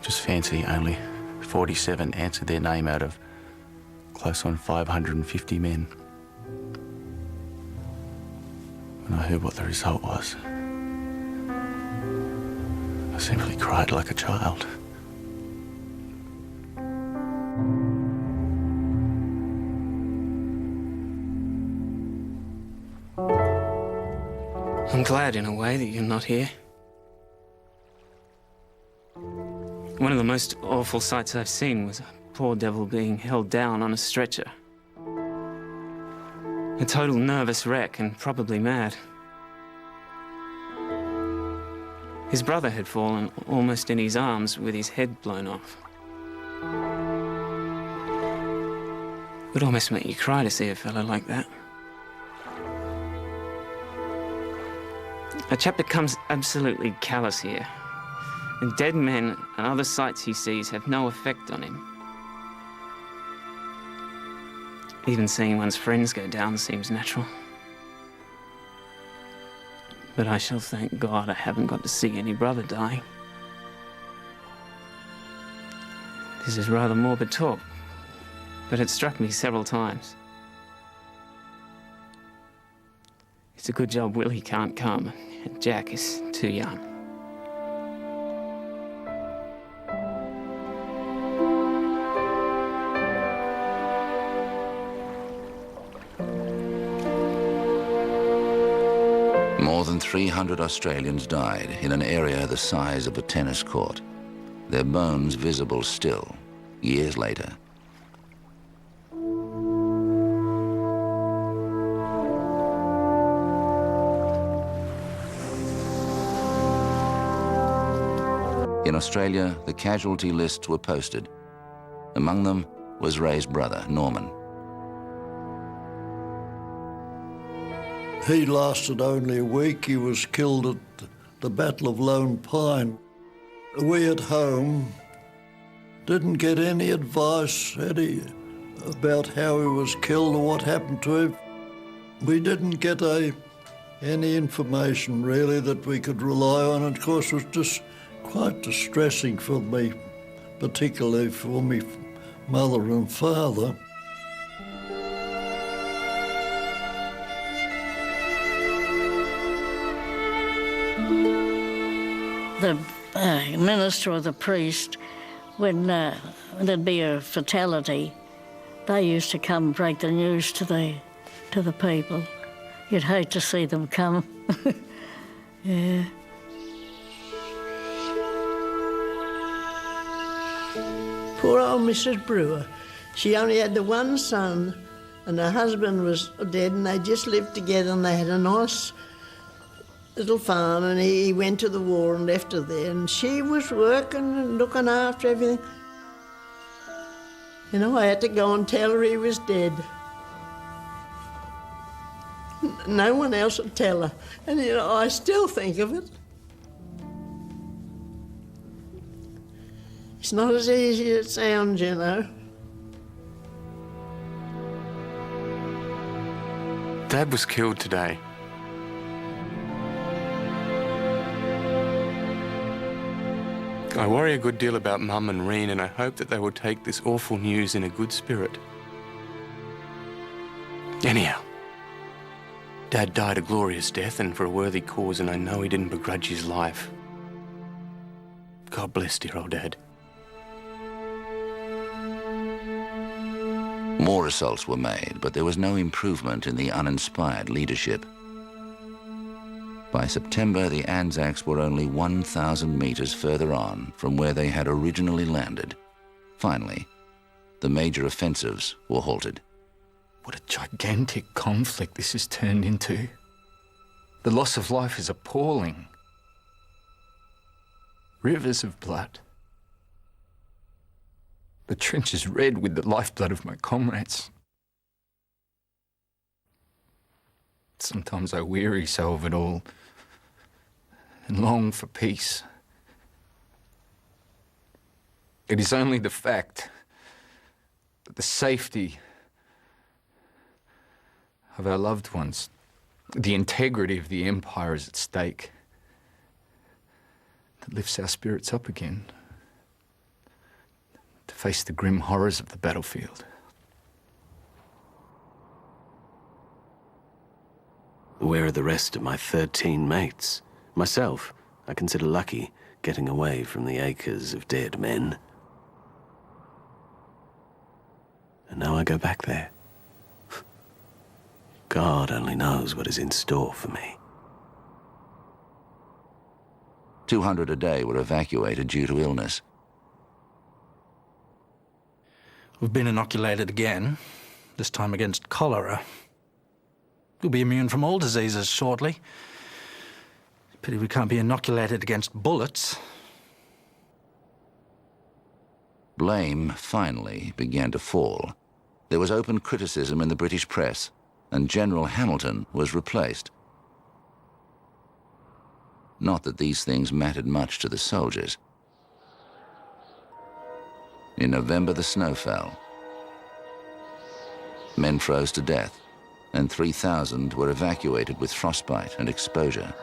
Just fancy only 47 answered their name out of close on 550 men. When I heard what the result was, I simply cried like a child. I'm glad in a way that you're not here. One of the most awful sights I've seen was a poor devil being held down on a stretcher. A total nervous wreck and probably mad. His brother had fallen almost in his arms with his head blown off. It would almost make you cry to see a fellow like that. A chap becomes absolutely callous here. And dead men and other sights he sees have no effect on him. Even seeing one's friends go down seems natural. But I shall thank God I haven't got to see any brother dying. This is rather morbid talk, but it struck me several times. It's a good job Willie can't come, and Jack is too young. More than 300 Australians died in an area the size of a tennis court, their bones visible still, years later. In Australia, the casualty lists were posted. Among them was Ray's brother, Norman. He lasted only a week. He was killed at the Battle of Lone Pine. We at home didn't get any advice about how he was killed or what happened to him. We didn't get any information really that we could rely on. And of course, it was just quite distressing for me, particularly for me mother and father. The minister or the priest when there'd be a fatality, they used to come and break the news to the people. You'd hate to see them come. Yeah. Poor old Mrs. Brewer. She only had the one son, and her husband was dead, and they just lived together, and they had a nice little farm, and he went to the war and left her there, and she was working and looking after everything. You know, I had to go and tell her he was dead. No one else would tell her, and you know, I still think of it. It's not as easy as it sounds, you know. Dad was killed today. I worry a good deal about Mum and Reen, and I hope that they will take this awful news in a good spirit. Anyhow, Dad died a glorious death and for a worthy cause, and I know he didn't begrudge his life. God bless dear old Dad. More assaults were made, but there was no improvement in the uninspired leadership. By September, the Anzacs were only 1,000 metres further on from where they had originally landed. Finally, the major offensives were halted. What a gigantic conflict this has turned into. The loss of life is appalling. Rivers of blood. The trench is red with the lifeblood of my comrades. Sometimes I weary so of it all and long for peace. It is only the fact that the safety of our loved ones, the integrity of the Empire is at stake, that lifts our spirits up again to face the grim horrors of the battlefield. Where are the rest of my 13 mates? Myself, I consider lucky, getting away from the acres of dead men. And now I go back there. God only knows what is in store for me. 200 a day were evacuated due to illness. We've been inoculated again, this time against cholera. We'll be immune from all diseases shortly. Pity we can't be inoculated against bullets. Blame finally began to fall. There was open criticism in the British press, and General Hamilton was replaced. Not that these things mattered much to the soldiers. In November, the snow fell. Men froze to death, and 3,000 were evacuated with frostbite and exposure.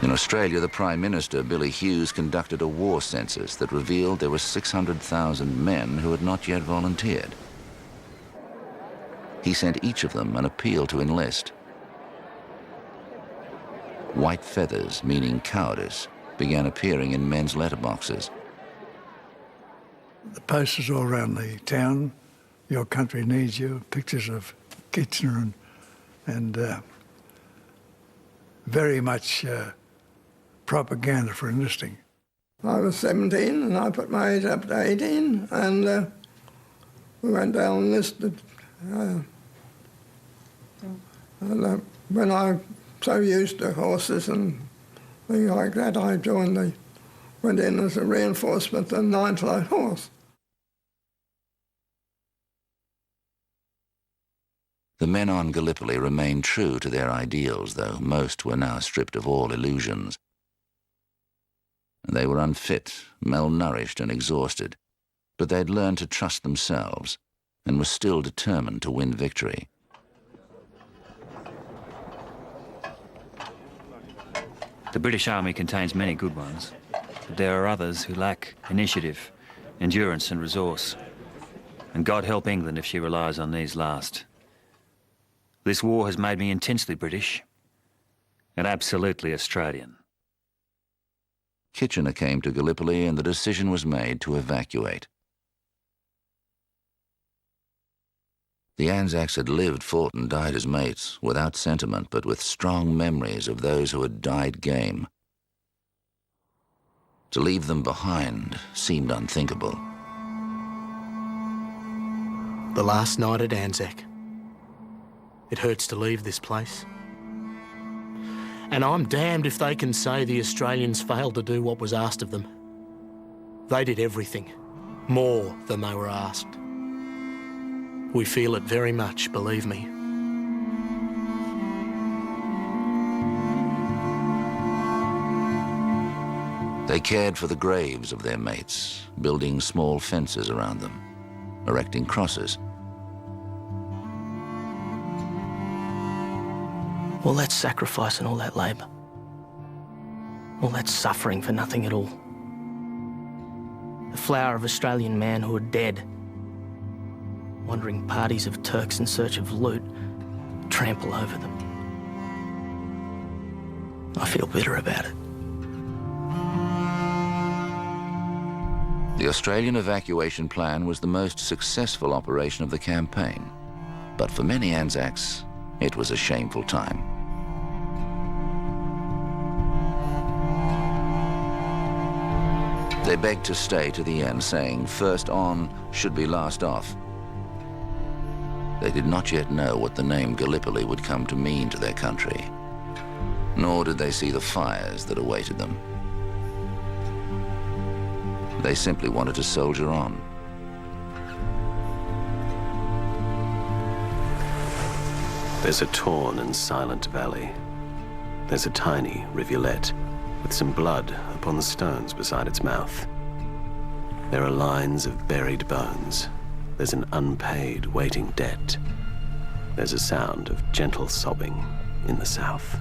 In Australia, the Prime Minister, Billy Hughes, conducted a war census that revealed there were 600,000 men who had not yet volunteered. He sent each of them an appeal to enlist. White feathers, meaning cowardice, began appearing in men's letterboxes. The posters all around the town, your country needs you, pictures of Kitchener and very much propaganda for enlisting. I was 17 and I put my age up to 18 and we went down and enlisted. When I so used to horses and things like that, I went in as a reinforcement in 9th Light Horse. The men on Gallipoli remained true to their ideals, though most were now stripped of all illusions. They were unfit, malnourished and exhausted, but they'd learned to trust themselves and were still determined to win victory. The British Army contains many good ones, but there are others who lack initiative, endurance and resource. And God help England if she relies on these last. This war has made me intensely British and absolutely Australian. Kitchener came to Gallipoli and the decision was made to evacuate. The Anzacs had lived, fought and died as mates, without sentiment but with strong memories of those who had died game. To leave them behind seemed unthinkable. The last night at Anzac. It hurts to leave this place. And I'm damned if they can say the Australians failed to do what was asked of them. They did everything, more than they were asked. We feel it very much, believe me. They cared for the graves of their mates, building small fences around them, erecting crosses. All that sacrifice and all that labour. All that suffering for nothing at all. The flower of Australian manhood dead. Wandering parties of Turks in search of loot trample over them. I feel bitter about it. The Australian evacuation plan was the most successful operation of the campaign, but for many Anzacs, it was a shameful time. They begged to stay to the end, saying first on should be last off. They did not yet know what the name Gallipoli would come to mean to their country, nor did they see the fires that awaited them. They simply wanted to soldier on. There's a torn and silent valley. There's a tiny rivulet with some blood upon the stones beside its mouth. There are lines of buried bones. There's an unpaid waiting debt. There's a sound of gentle sobbing in the south.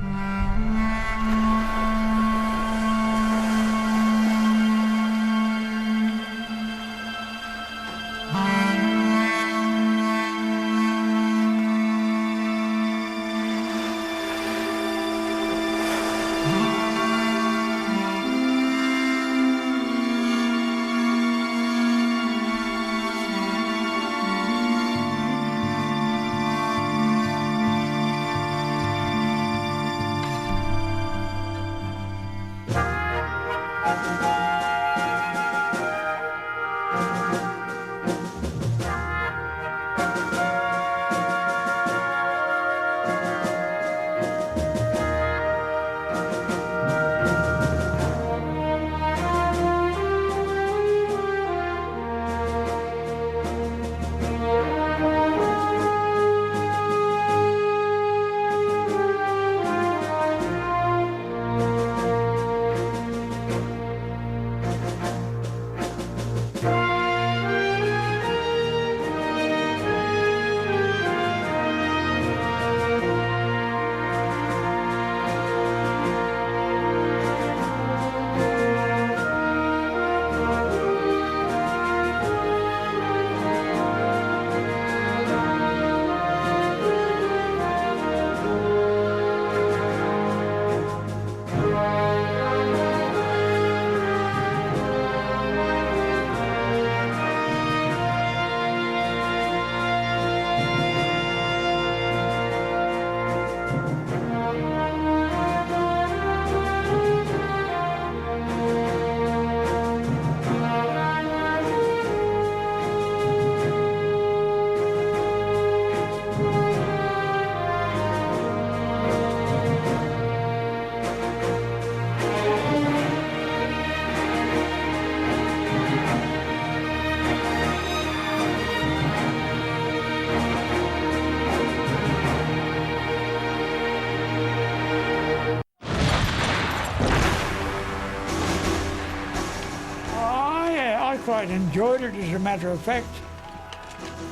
I quite enjoyed it, as a matter of fact.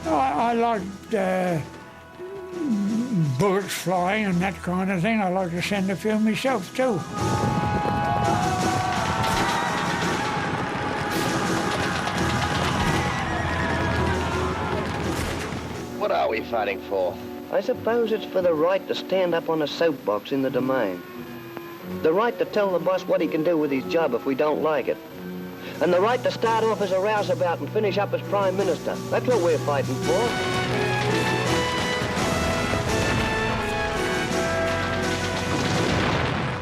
I liked bullets flying and that kind of thing. I like to send a few myself too. What are we fighting for? I suppose it's for the right to stand up on a soapbox in the Domain. The right to tell the boss what he can do with his job if we don't like it. And the right to start off as a rouseabout and finish up as Prime Minister. That's what we're fighting for.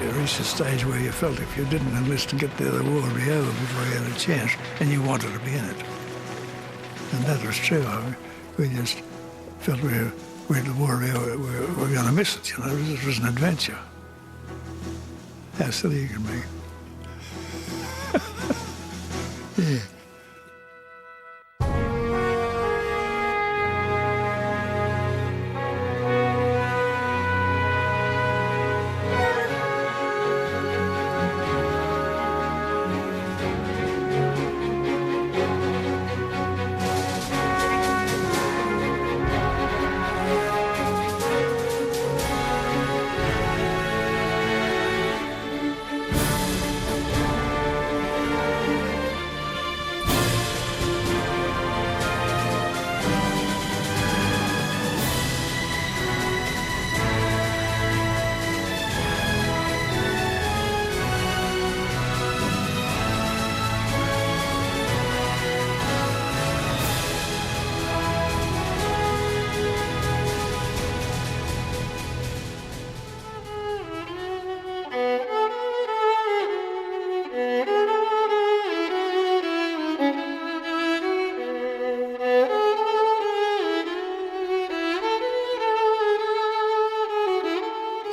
You reached a stage where you felt if you didn't enlist and get there, the war would be over before you had a chance, and you wanted to be in it. And that was true. We just felt we were going to miss it, you know. It was an adventure. How silly you can be. Yeah.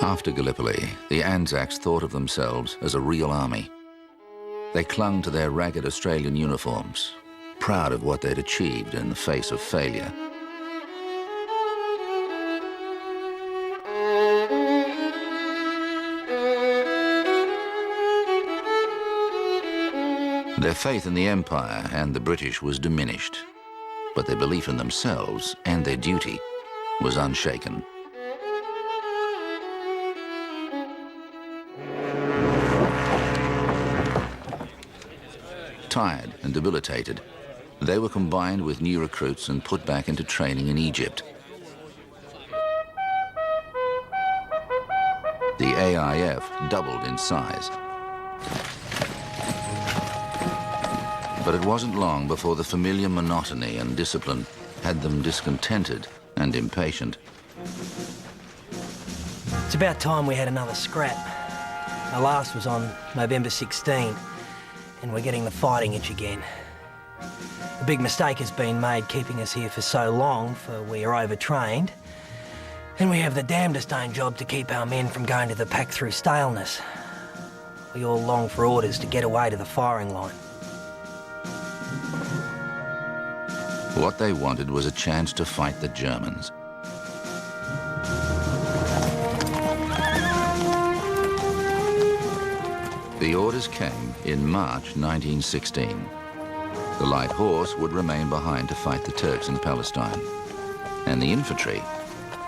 After Gallipoli, the Anzacs thought of themselves as a real army. They clung to their ragged Australian uniforms, proud of what they'd achieved in the face of failure. Their faith in the Empire and the British was diminished, but their belief in themselves and their duty was unshaken. Tired and debilitated, they were combined with new recruits and put back into training in Egypt. The AIF doubled in size. But it wasn't long before the familiar monotony and discipline had them discontented and impatient. It's about time we had another scrap. Our last was on November 16. And we're getting the fighting itch again. A big mistake has been made keeping us here for so long, for we are overtrained. And we have the damnedest own job to keep our men from going to the pack through staleness. We all long for orders to get away to the firing line. What they wanted was a chance to fight the Germans. The orders came in March 1916. The light horse would remain behind to fight the Turks in Palestine, and the infantry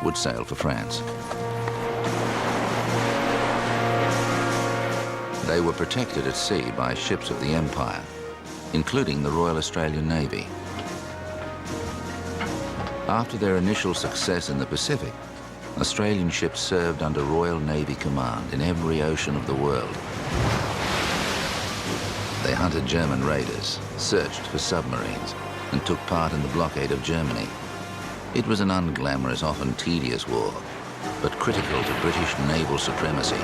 would sail for France. They were protected at sea by ships of the Empire, including the Royal Australian Navy. After their initial success in the Pacific, Australian ships served under Royal Navy command in every ocean of the world. They hunted German raiders, searched for submarines, and took part in the blockade of Germany. It was an unglamorous, often tedious war, but critical to British naval supremacy.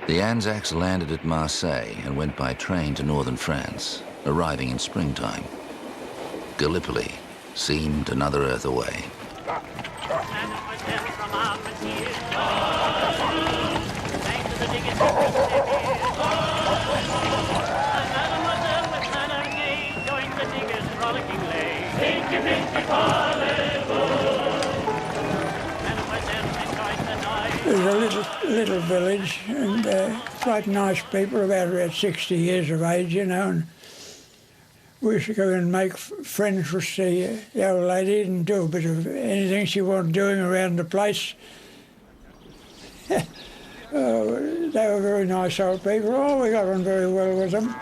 The Anzacs landed at Marseille and went by train to northern France, arriving in springtime. Gallipoli seemed another earth away. There's a little village, and quite nice people, about 60 years of age, you know, and we used to go and make friends with the old lady and do a bit of anything she wanted doing around the place. They were very nice old people. Oh, we got on very well with them.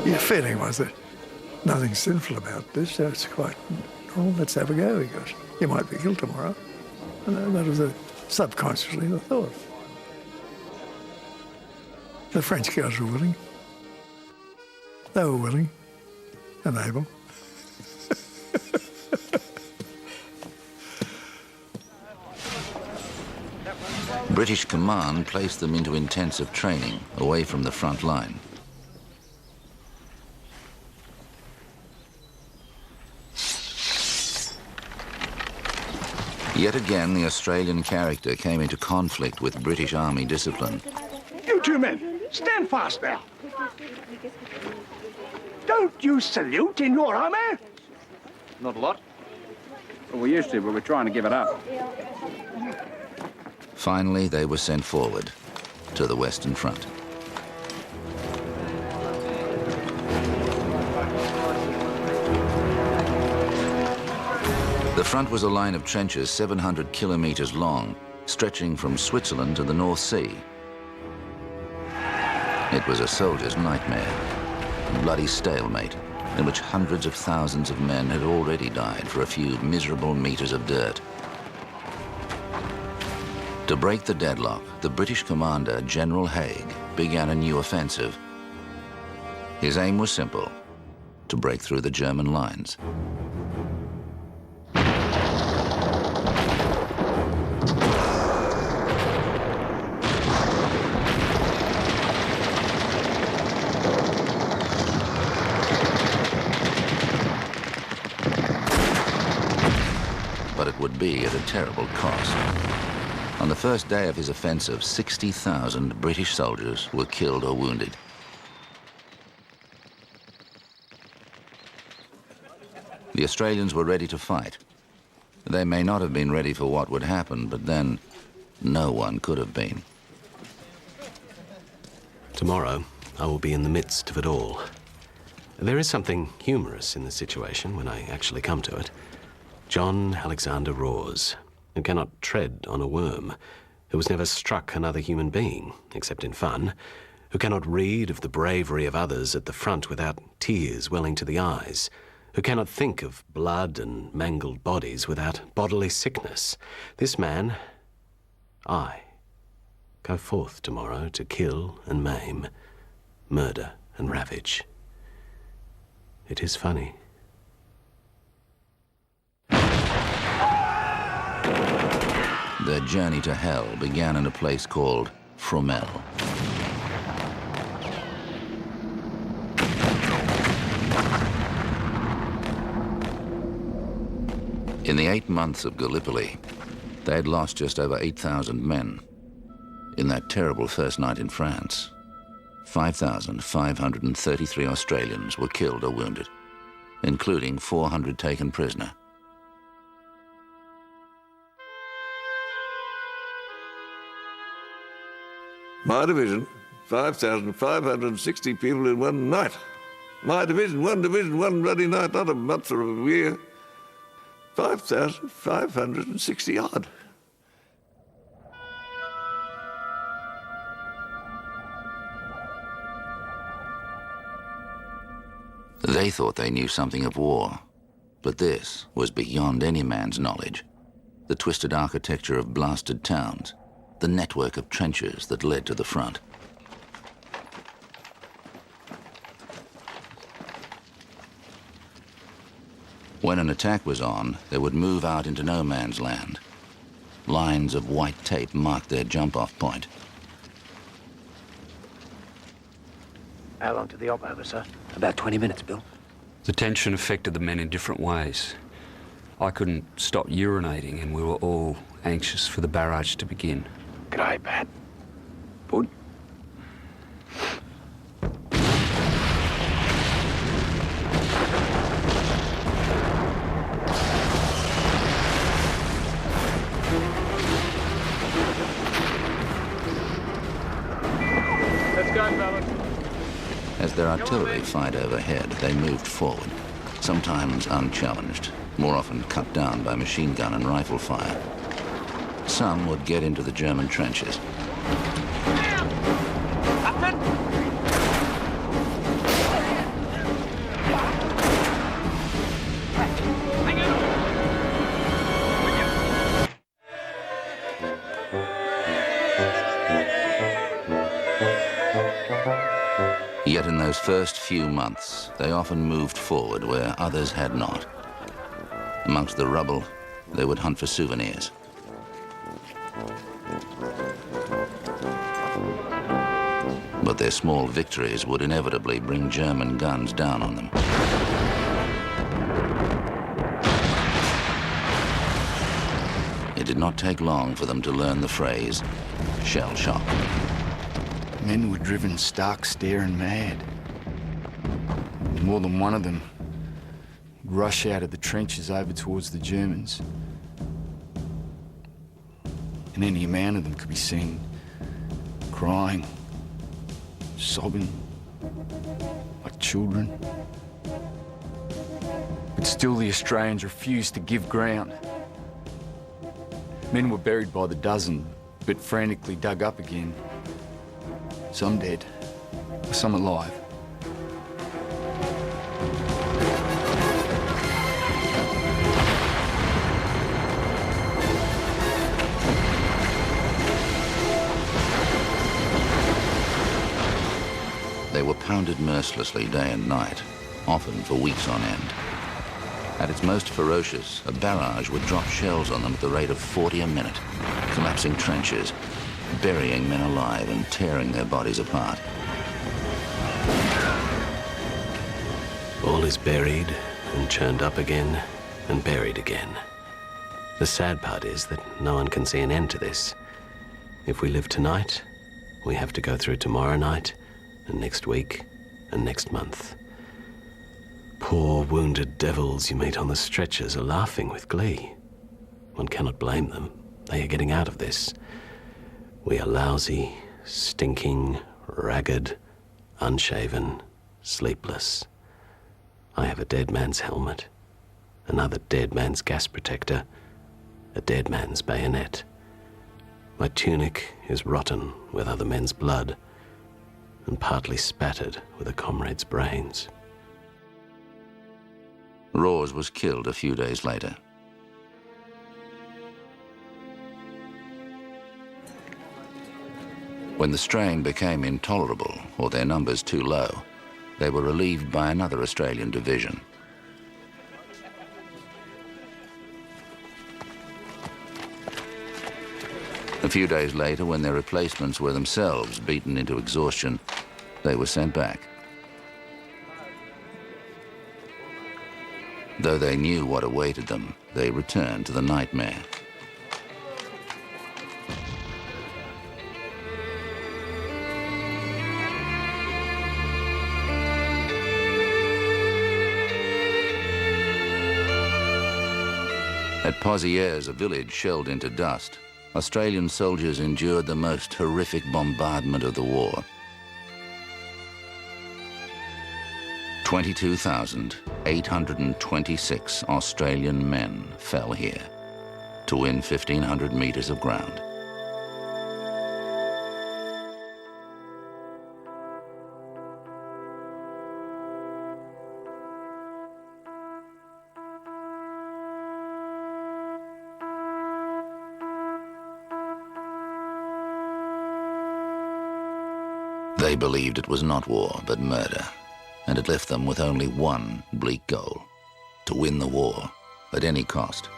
Your feeling was that nothing sinful about this, so it's quite normal. Let's have a go, he goes. You might be killed tomorrow. And that was subconsciously the thought. The French girls were willing. They were willing and able. British command placed them into intensive training away from the front line. Yet again, the Australian character came into conflict with British Army discipline. You two men, stand fast now. Don't you salute in your army? Not a lot. Well, we used to, but we're trying to give it up. Finally, they were sent forward to the Western Front. The front was a line of trenches 700 kilometers long, stretching from Switzerland to the North Sea. It was a soldier's nightmare, a bloody stalemate in which hundreds of thousands of men had already died for a few miserable meters of dirt. To break the deadlock, the British commander, General Haig, began a new offensive. His aim was simple: to break through the German lines. But it would be at a terrible cost. On the first day of his offensive, 60,000 British soldiers were killed or wounded. The Australians were ready to fight. They may not have been ready for what would happen, but then no one could have been. Tomorrow, I will be in the midst of it all. There is something humorous in the situation when I actually come to it. John Alexander Rawes, who cannot tread on a worm, who has never struck another human being, except in fun, who cannot read of the bravery of others at the front without tears welling to the eyes, who cannot think of blood and mangled bodies without bodily sickness. This man, I, go forth tomorrow to kill and maim, murder and ravage. It is funny. Their journey to hell began in a place called Fromelles. In the 8 months of Gallipoli, they had lost just over 8,000 men. In that terrible first night in France, 5,533 Australians were killed or wounded, including 400 taken prisoner. My division, 5,560 people in one night. My division, one bloody night, not a month or a year. 5,560 odd. They thought they knew something of war, but this was beyond any man's knowledge. The twisted architecture of blasted towns, the network of trenches that led to the front. When an attack was on, they would move out into no man's land. Lines of white tape marked their jump-off point. How long did the op over, sir? About 20 minutes, Bill. The tension affected the men in different ways. I couldn't stop urinating, and we were all anxious for the barrage to begin. G'day, Pat. Bud. Let's go, fellas. As their artillery fired overhead, they moved forward, sometimes unchallenged, more often cut down by machine gun and rifle fire. Some would get into the German trenches. those first few months, they often moved forward where others had not. Amongst the rubble, they would hunt for souvenirs. But their small victories would inevitably bring German guns down on them. It did not take long for them to learn the phrase, shell shock. Men were driven stark staring mad. More than one of them would rush out of the trenches over towards the Germans. And any amount of them could be seen crying, sobbing, like children. But still the Australians refused to give ground. Men were buried by the dozen, but frantically dug up again. Some dead, some alive. They were pounded mercilessly day and night, often for weeks on end. At its most ferocious, a barrage would drop shells on them at the rate of 40 a minute, collapsing trenches, burying men alive and tearing their bodies apart. All is buried and churned up again and buried again. The sad part is that no one can see an end to this. If we live tonight, we have to go through tomorrow night and next week and next month. Poor wounded devils you meet on the stretchers are laughing with glee. One cannot blame them. They are getting out of this. We are lousy, stinking, ragged, unshaven, sleepless. I have a dead man's helmet, another dead man's gas protector, a dead man's bayonet. My tunic is rotten with other men's blood and partly spattered with a comrade's brains. Rawes was killed a few days later. When the strain became intolerable or their numbers too low, they were relieved by another Australian division. A few days later, when their replacements were themselves beaten into exhaustion, they were sent back. Though they knew what awaited them, they returned to the nightmare. At Pozieres, a village shelled into dust, Australian soldiers endured the most horrific bombardment of the war. 22,826 Australian men fell here to win 1,500 meters of ground. They believed it was not war, but murder, and it left them with only one bleak goal: to win the war at any cost.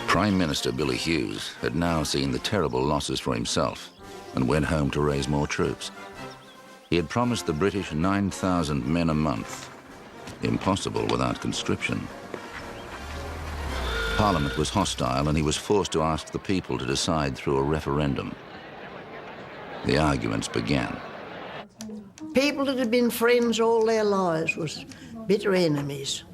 Prime Minister Billy Hughes had now seen the terrible losses for himself and went home to raise more troops. He had promised the British 9,000 men a month. Impossible without conscription. Parliament was hostile and he was forced to ask the people to decide through a referendum. The arguments began. People that had been friends all their lives was bitter enemies.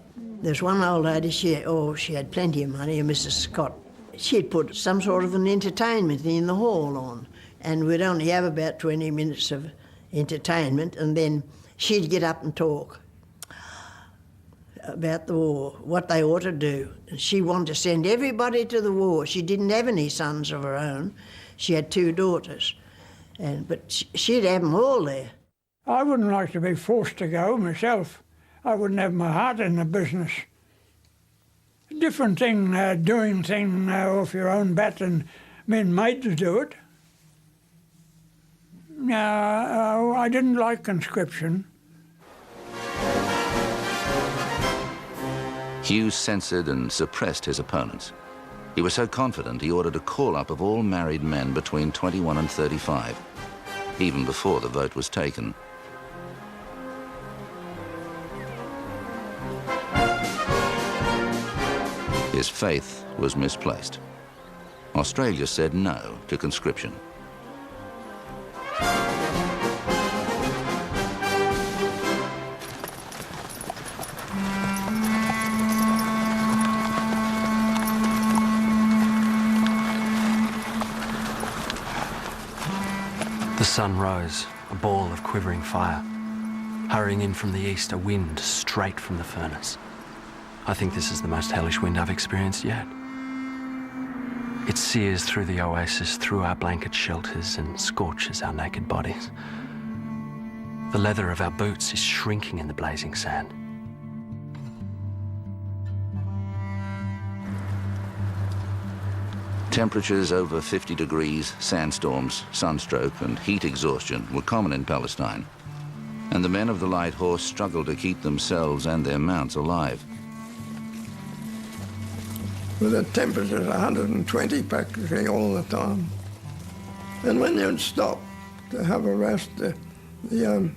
There's one old lady, she had plenty of money, Mrs. Scott. She'd put some sort of an entertainment in the hall on, and we'd only have about 20 minutes of entertainment, and then she'd get up and talk. about the war, what they ought to do. And she wanted to send everybody to the war. She didn't have any sons of her own. She had 2 daughters, but she'd have them all there. I wouldn't like to be forced to go myself. I wouldn't have my heart in the business. Different thing, doing things off your own bat and being made to do it. I didn't like conscription. Hughes censored and suppressed his opponents. He was so confident he ordered a call-up of all married men between 21 and 35, even before the vote was taken. His faith was misplaced. Australia said no to conscription. The sun rose, a ball of quivering fire. Hurrying in from the east, a wind straight from the furnace. I think this is the most hellish wind I've experienced yet. It sears through the oasis, through our blanket shelters, and scorches our naked bodies. The leather of our boots is shrinking in the blazing sand. Temperatures over 50 degrees, sandstorms, sunstroke, and heat exhaustion were common in Palestine, and the men of the Light Horse struggled to keep themselves and their mounts alive. With the temperatures 120 practically all the time. And when you'd stop to have a rest, the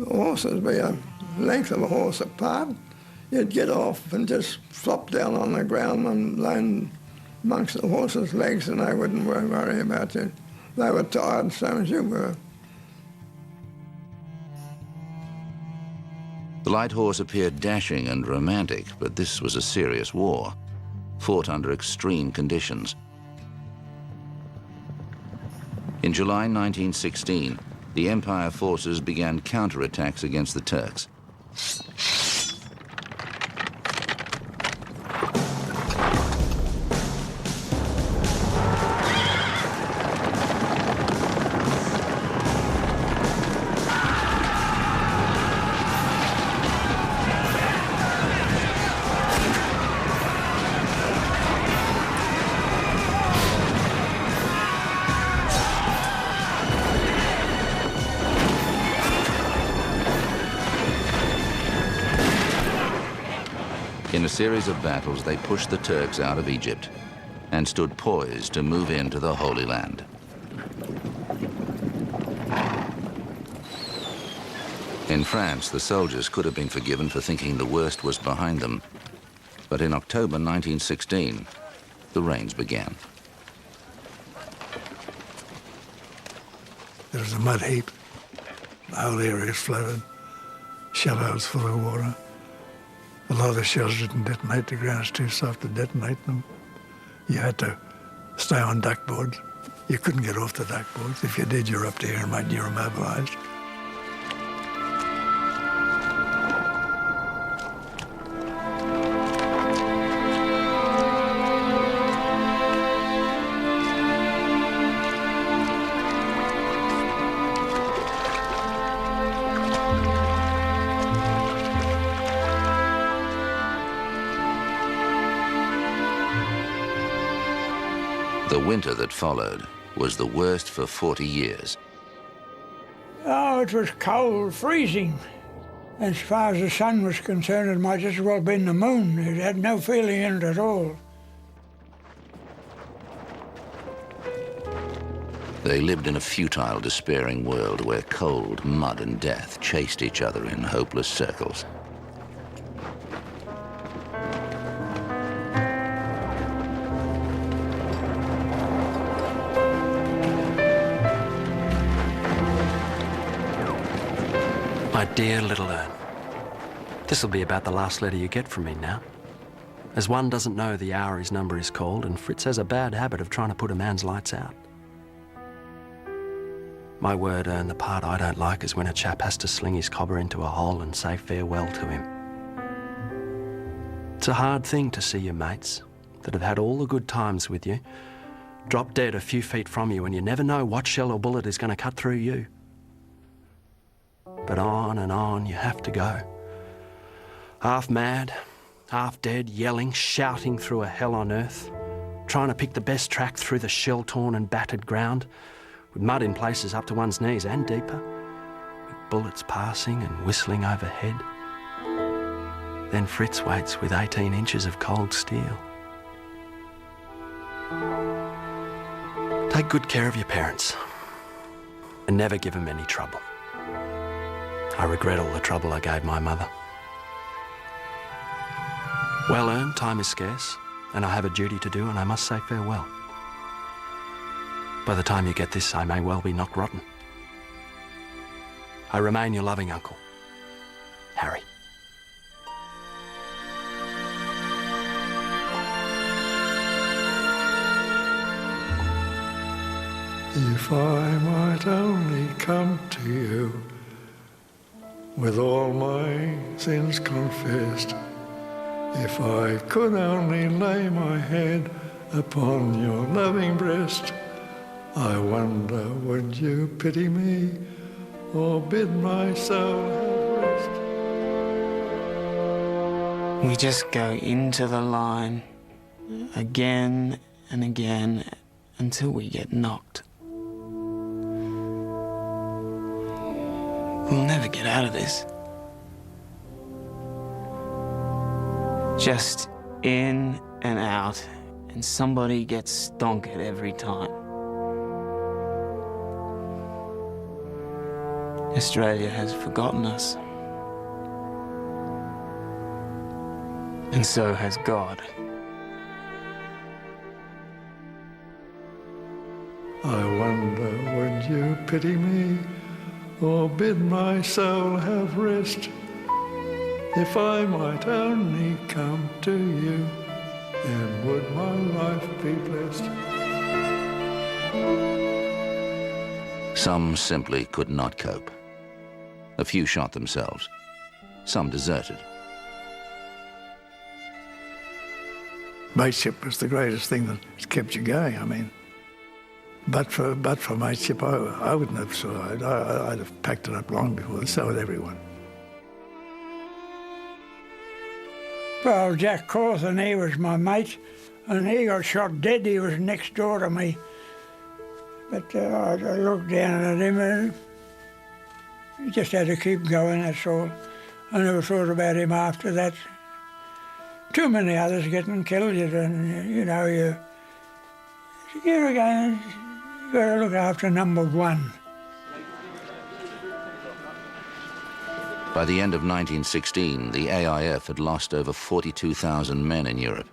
horses be a length of a horse apart, you'd get off and just flop down on the ground and land amongst the horses' legs, and they wouldn't worry about you. They were tired, same as you were. The Light Horse appeared dashing and romantic, but this was a serious war, fought under extreme conditions. In July 1916, the Empire forces began counterattacks against the Turks. In a series of battles, they pushed the Turks out of Egypt and stood poised to move into the Holy Land. In France, the soldiers could have been forgiven for thinking the worst was behind them. But in October 1916, the rains began. There was a mud heap. The whole area flooded. Shallows full of water. A lot of the shells didn't detonate. The ground's too soft to detonate them. You had to stay on duck boards. You couldn't get off the duck boards. If you did, you're up to here and you're immobilised. The winter that followed was the worst for 40 years. Oh, it was cold, freezing. As far as the sun was concerned, it might just as well have been the moon. It had no feeling in it at all. They lived in a futile, despairing world where cold, mud, and death chased each other in hopeless circles. My dear little Ern, this'll be about the last letter you get from me now. As one doesn't know the hour his number is called, and Fritz has a bad habit of trying to put a man's lights out. My word, Ern, the part I don't like is when a chap has to sling his cobber into a hole and say farewell to him. It's a hard thing to see your mates that have had all the good times with you drop dead a few feet from you and you never know what shell or bullet is going to cut through you. But on and on you have to go. Half mad, half dead, yelling, shouting through a hell on earth, trying to pick the best track through the shell-torn and battered ground, with mud in places up to one's knees and deeper, with bullets passing and whistling overhead. Then Fritz waits with 18 inches of cold steel. Take good care of your parents and never give them any trouble. I regret all the trouble I gave my mother. Well earned, time is scarce, and I have a duty to do, and I must say farewell. By the time you get this, I may well be knocked rotten. I remain your loving uncle, Harry. If I might only come to you with all my sins confessed, if I could only lay my head upon your loving breast, I wonder would you pity me or bid my soul have rest? We just go into the line again and again until we get knocked. We'll never get out of this. Just in and out, and somebody gets stonkered every time. Australia has forgotten us. And so has God. I wonder would you pity me or bid my soul have rest? If I might only come to you, then would my life be blessed? Some simply could not cope. A few shot themselves. Some deserted. Mateship was the greatest thing that kept you going. I mean, but for mateship, I wouldn't have survived. I'd have packed it up long before. So would everyone. Well, Jack Cawthon, he was my mate, and he got shot dead. He was next door to me. But I looked down at him and he just had to keep going, that's all. I never thought about him after that. Too many others getting killed, and you know, you're again, you've got to look after number one. By the end of 1916, the AIF had lost over 42,000 men in Europe.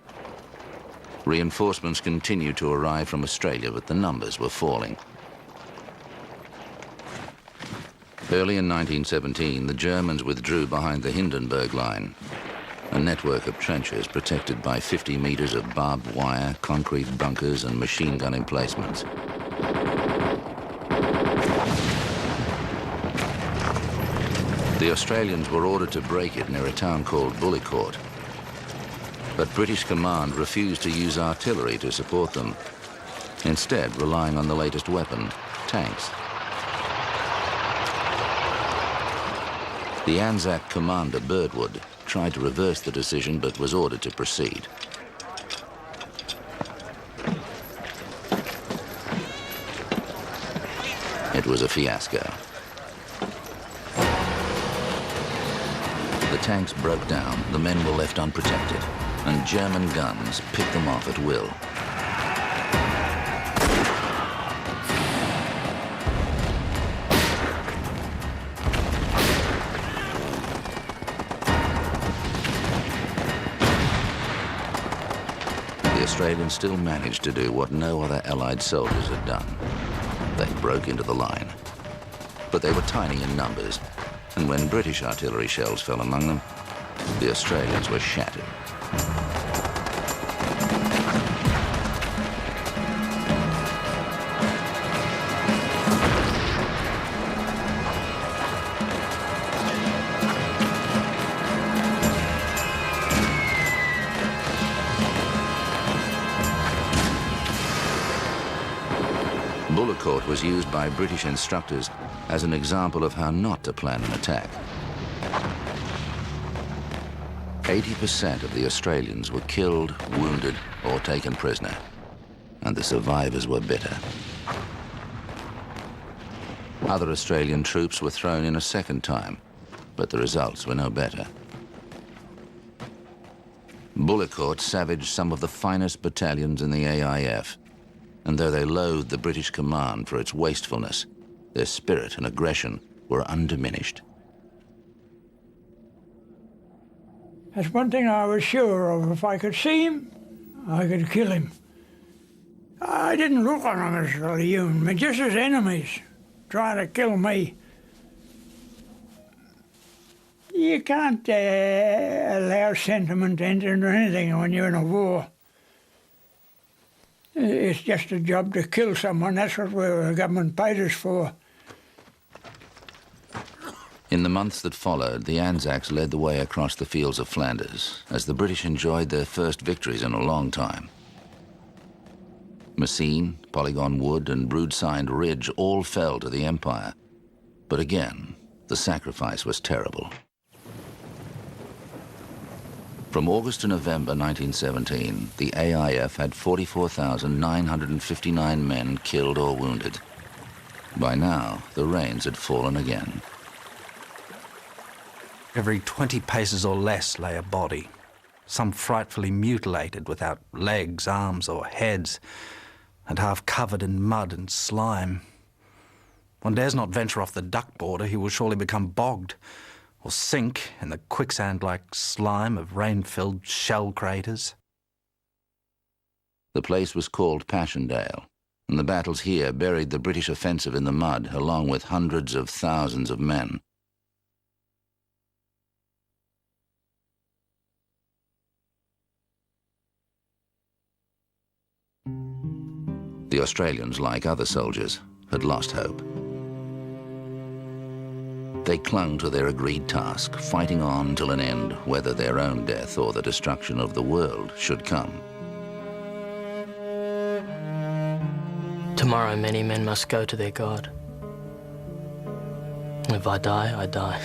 Reinforcements continued to arrive from Australia, but the numbers were falling. Early in 1917, the Germans withdrew behind the Hindenburg Line, a network of trenches protected by 50 meters of barbed wire, concrete bunkers, and machine gun emplacements. The Australians were ordered to break it near a town called Bullecourt. But British command refused to use artillery to support them, instead relying on the latest weapon, tanks. The Anzac commander, Birdwood, tried to reverse the decision but was ordered to proceed. It was a fiasco. The tanks broke down, the men were left unprotected, and German guns picked them off at will. The Australians still managed to do what no other Allied soldiers had done. They broke into the line. But they were tiny in numbers, and when British artillery shells fell among them, the Australians were shattered. Bullecourt was used by British instructors as an example of how not to plan an attack. 80% of the Australians were killed, wounded, or taken prisoner, and the survivors were bitter. Other Australian troops were thrown in a second time, but the results were no better. Bullecourt savaged some of the finest battalions in the AIF, and though they loathed the British command for its wastefulness, their spirit and aggression were undiminished. That's one thing I was sure of. If I could see him, I could kill him. I didn't look on them as really human, but just as enemies trying to kill me. You can't allow sentiment to enter into anything when you're in a war. It's just a job to kill someone. That's what the government paid us for. In the months that followed, the Anzacs led the way across the fields of Flanders as the British enjoyed their first victories in a long time. Messines, Polygon Wood and Broadside Ridge all fell to the Empire. But again, the sacrifice was terrible. From August to November 1917, the AIF had 44,959 men killed or wounded. By now, the rains had fallen again. Every 20 paces or less lay a body, some frightfully mutilated without legs, arms or heads, and half covered in mud and slime. One dares not venture off the duck border, he will surely become bogged, or sink in the quicksand-like slime of rain-filled shell craters. The place was called Passchendaele, and the battles here buried the British offensive in the mud, along with hundreds of thousands of men. The Australians, like other soldiers, had lost hope. They clung to their agreed task, fighting on till an end, whether their own death or the destruction of the world should come. Tomorrow many men must go to their God. If I die, I die.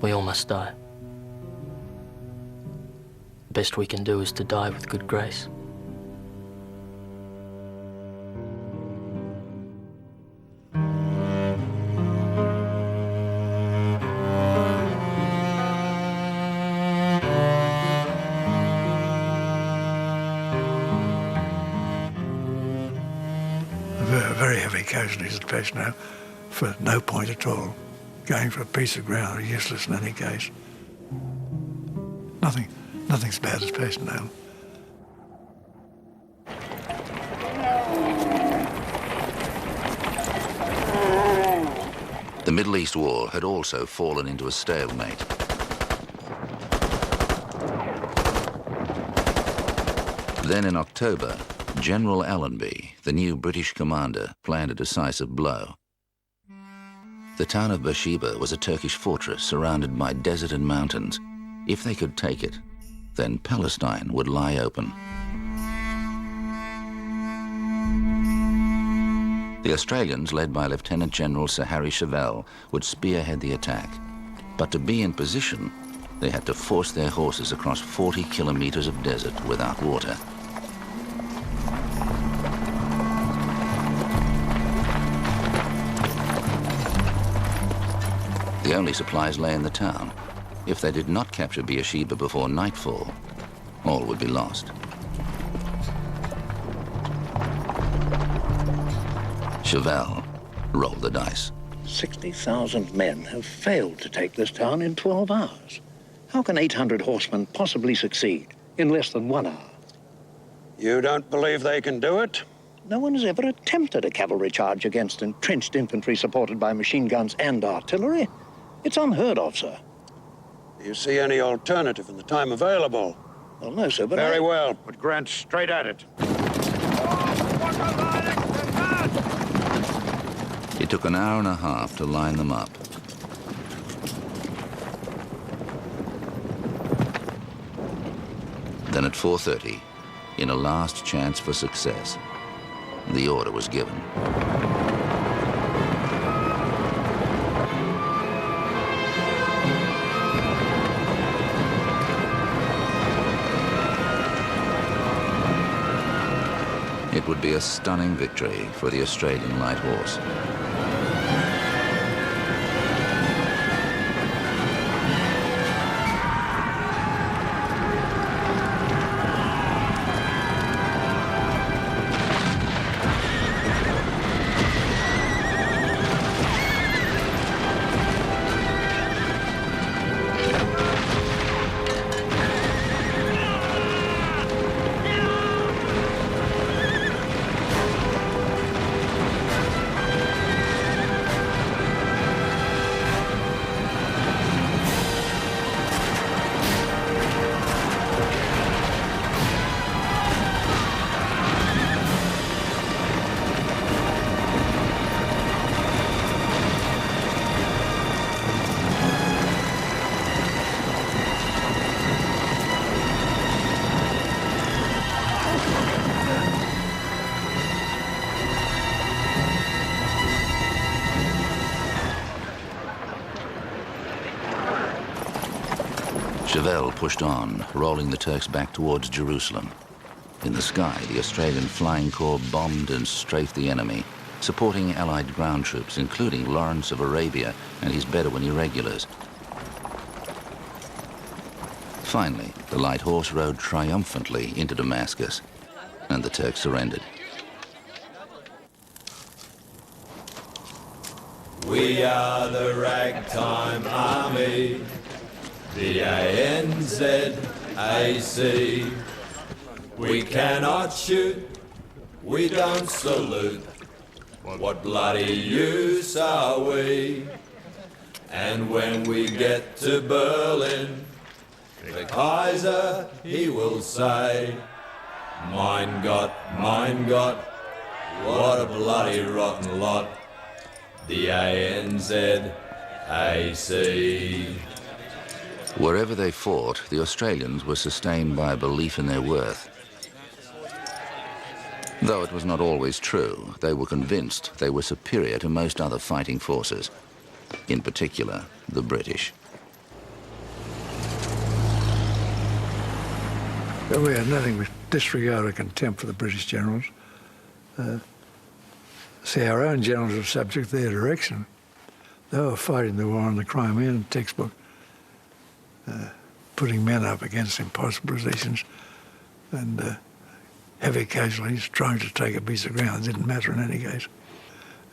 We all must die. The best we can do is to die with good grace. Very heavy casualties at Passchendaele for no point at all. Going for a piece of ground, useless in any case. Nothing's bad as Passchendaele. The Middle East War had also fallen into a stalemate. Then in October, General Allenby, the new British commander, planned a decisive blow. The town of Beersheba was a Turkish fortress surrounded by desert and mountains. If they could take it, then Palestine would lie open. The Australians, led by Lieutenant General Sir Harry Chevelle, would spearhead the attack. But to be in position, they had to force their horses across 40 kilometers of desert without water. The only supplies lay in the town. If they did not capture Beersheba before nightfall, all would be lost. Chevelle rolled the dice. 60,000 men have failed to take this town in 12 hours. How can 800 horsemen possibly succeed in less than 1 hour? You don't believe they can do it? No one has ever attempted a cavalry charge against entrenched infantry supported by machine guns and artillery. It's unheard of, sir. Do you see any alternative in the time available? Well, no, sir, but Very well, put Grant straight at it. It took an hour and a half to line them up. Then at 4:30, in a last chance for success, the order was given. It would be a stunning victory for the Australian Light Horse. Chauvel pushed on, rolling the Turks back towards Jerusalem. In the sky, the Australian Flying Corps bombed and strafed the enemy, supporting Allied ground troops, including Lawrence of Arabia and his Bedouin irregulars. Finally, the Light Horse rode triumphantly into Damascus, and the Turks surrendered. We are the Ragtime Army, the ANZAC. We cannot shoot, we don't salute. What bloody use are we? And when we get to Berlin, the Kaiser, he will say, Mein Gott, what a bloody rotten lot, the ANZAC. Wherever they fought, the Australians were sustained by a belief in their worth. Though it was not always true, they were convinced they were superior to most other fighting forces, in particular, the British. But we had nothing but disregard or contempt for the British generals. See, our own generals were subject to their direction. They were fighting the war on the Crimean textbook, putting men up against impossible positions and heavy casualties, trying to take a piece of ground. It didn't matter in any case.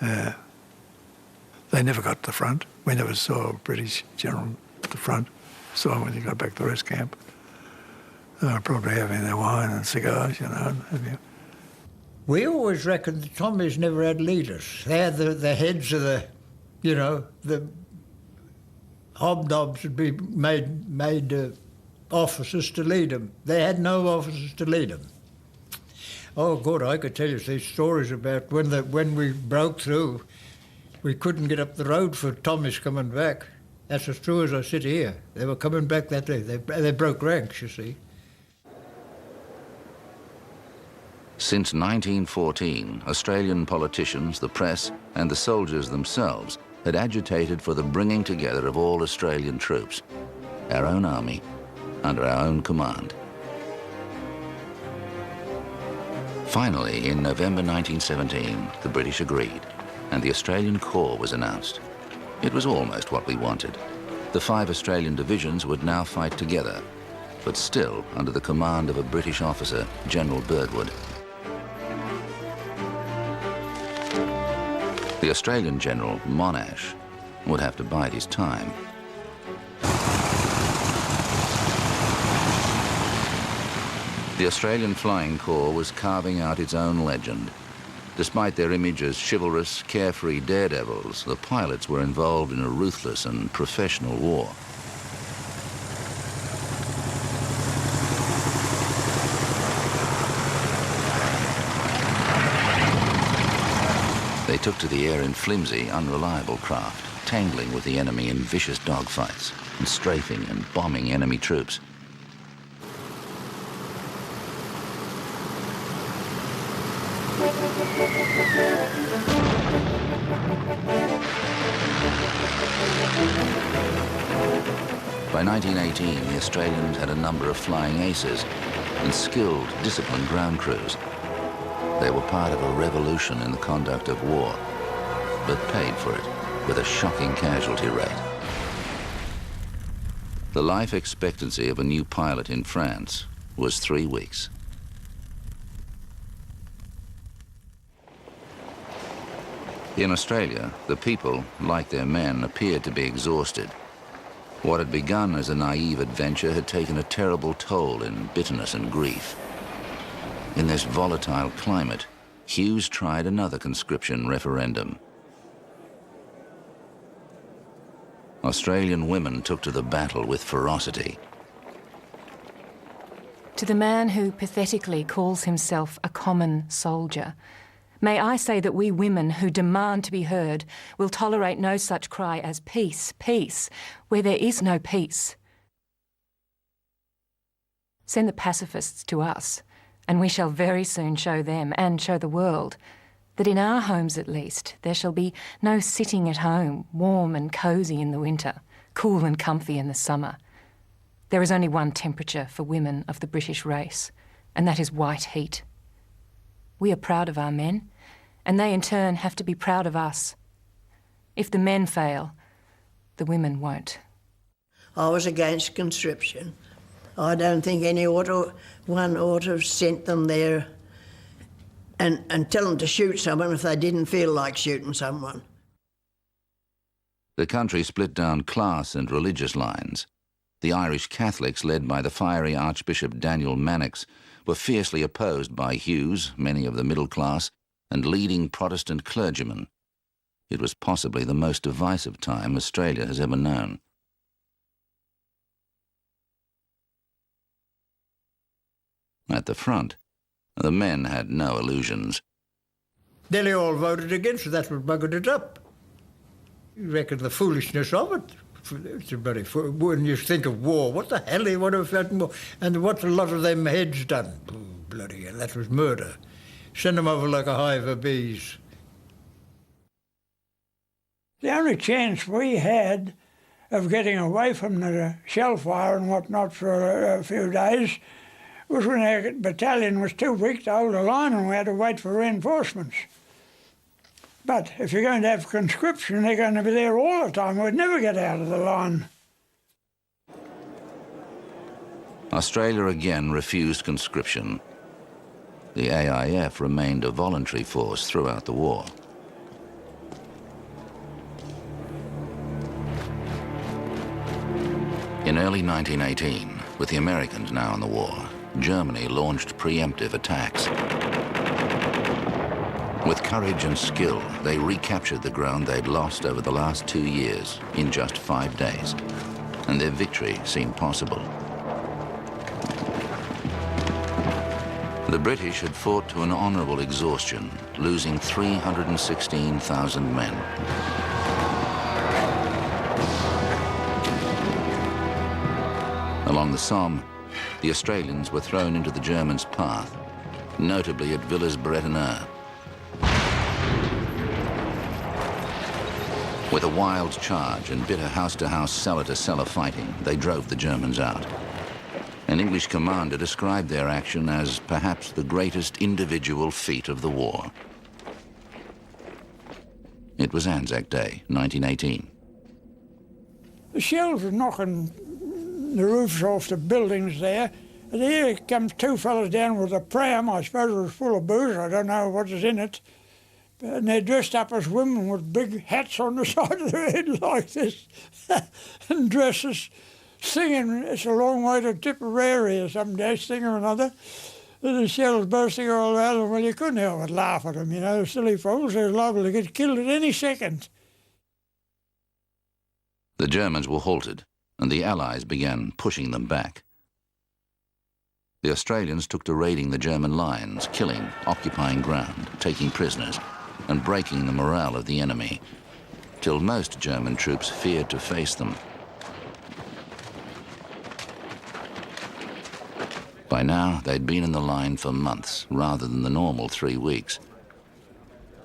They never got to the front. We never saw a British general at the front. Saw them when they got back to rest camp. They were probably having their wine and cigars, you know. We always reckoned the Tommies never had leaders. They had the heads of the, you know, the hobnobs would be made officers to lead them. They had no officers to lead them. Oh, God, I could tell you these stories about when we broke through, we couldn't get up the road for Tommies coming back. That's as true as I sit here. They were coming back that day. They broke ranks, you see. Since 1914, Australian politicians, the press, and the soldiers themselves had agitated for the bringing together of all Australian troops, our own army, under our own command. Finally, in November 1917, the British agreed, and the Australian Corps was announced. It was almost what we wanted. The 5 Australian divisions would now fight together, but still under the command of a British officer, General Birdwood. The Australian general, Monash, would have to bide his time. The Australian Flying Corps was carving out its own legend. Despite their image as chivalrous, carefree daredevils, the pilots were involved in a ruthless and professional war. They took to the air in flimsy, unreliable craft, tangling with the enemy in vicious dogfights and strafing and bombing enemy troops. By 1918, the Australians had a number of flying aces and skilled, disciplined ground crews. They were part of a revolution in the conduct of war, but paid for it with a shocking casualty rate. The life expectancy of a new pilot in France was 3 weeks. In Australia, the people, like their men, appeared to be exhausted. What had begun as a naive adventure had taken a terrible toll in bitterness and grief. In this volatile climate, Hughes tried another conscription referendum. Australian women took to the battle with ferocity. To the man who pathetically calls himself a common soldier, may I say that we women who demand to be heard will tolerate no such cry as peace, peace, where there is no peace. Send the pacifists to us, and we shall very soon show them, and show the world, that in our homes at least there shall be no sitting at home, warm and cosy in the winter, cool and comfy in the summer. There is only one temperature for women of the British race, and that is white heat. We are proud of our men, and they in turn have to be proud of us. If the men fail, the women won't. I was against conscription. I don't think one ought to have sent them there and tell them to shoot someone if they didn't feel like shooting someone. The country split down class and religious lines. The Irish Catholics, led by the fiery Archbishop Daniel Mannix, were fiercely opposed by Hughes, many of the middle class, and leading Protestant clergymen. It was possibly the most divisive time Australia has ever known. At the front, the men had no illusions. Nearly all voted against it. That's what buggered it up. You reckon the foolishness of it. It's a bloody when you think of war, what the hell they want to have more? And what a lot of them heads done. Oh, bloody hell, that was murder. Send them over like a hive of bees. The only chance we had of getting away from the shell fire and whatnot for a few days was when our battalion was too weak to hold a line and we had to wait for reinforcements. But if you're going to have conscription, they're going to be there all the time. We'd never get out of the line. Australia again refused conscription. The AIF remained a voluntary force throughout the war. In early 1918, with the Americans now in the war, Germany launched preemptive attacks. With courage and skill, they recaptured the ground they'd lost over the last 2 years in just 5 days, and their victory seemed possible. The British had fought to an honourable exhaustion, losing 316,000 men. Along the Somme, the Australians were thrown into the Germans' path, notably at Villers-Bretonneux. With a wild charge and bitter house-to-house, cellar-to-cellar fighting, they drove the Germans out. An English commander described their action as perhaps the greatest individual feat of the war. It was Anzac Day, 1918. The shells were knocking the roofs off the buildings there. And here comes two fellas down with a pram. I suppose it was full of booze. I don't know what was in it. And they're dressed up as women with big hats on the side of their head like this and dresses, singing, "It's a long way to Tipperary" or some dash thing or another. And the shells bursting all around them. Well, you couldn't help but laugh at them, you know, silly folks. They're liable to get killed at any second. The Germans were halted, and the Allies began pushing them back. The Australians took to raiding the German lines, killing, occupying ground, taking prisoners, and breaking the morale of the enemy, till most German troops feared to face them. By now, they'd been in the line for months, rather than the normal 3 weeks.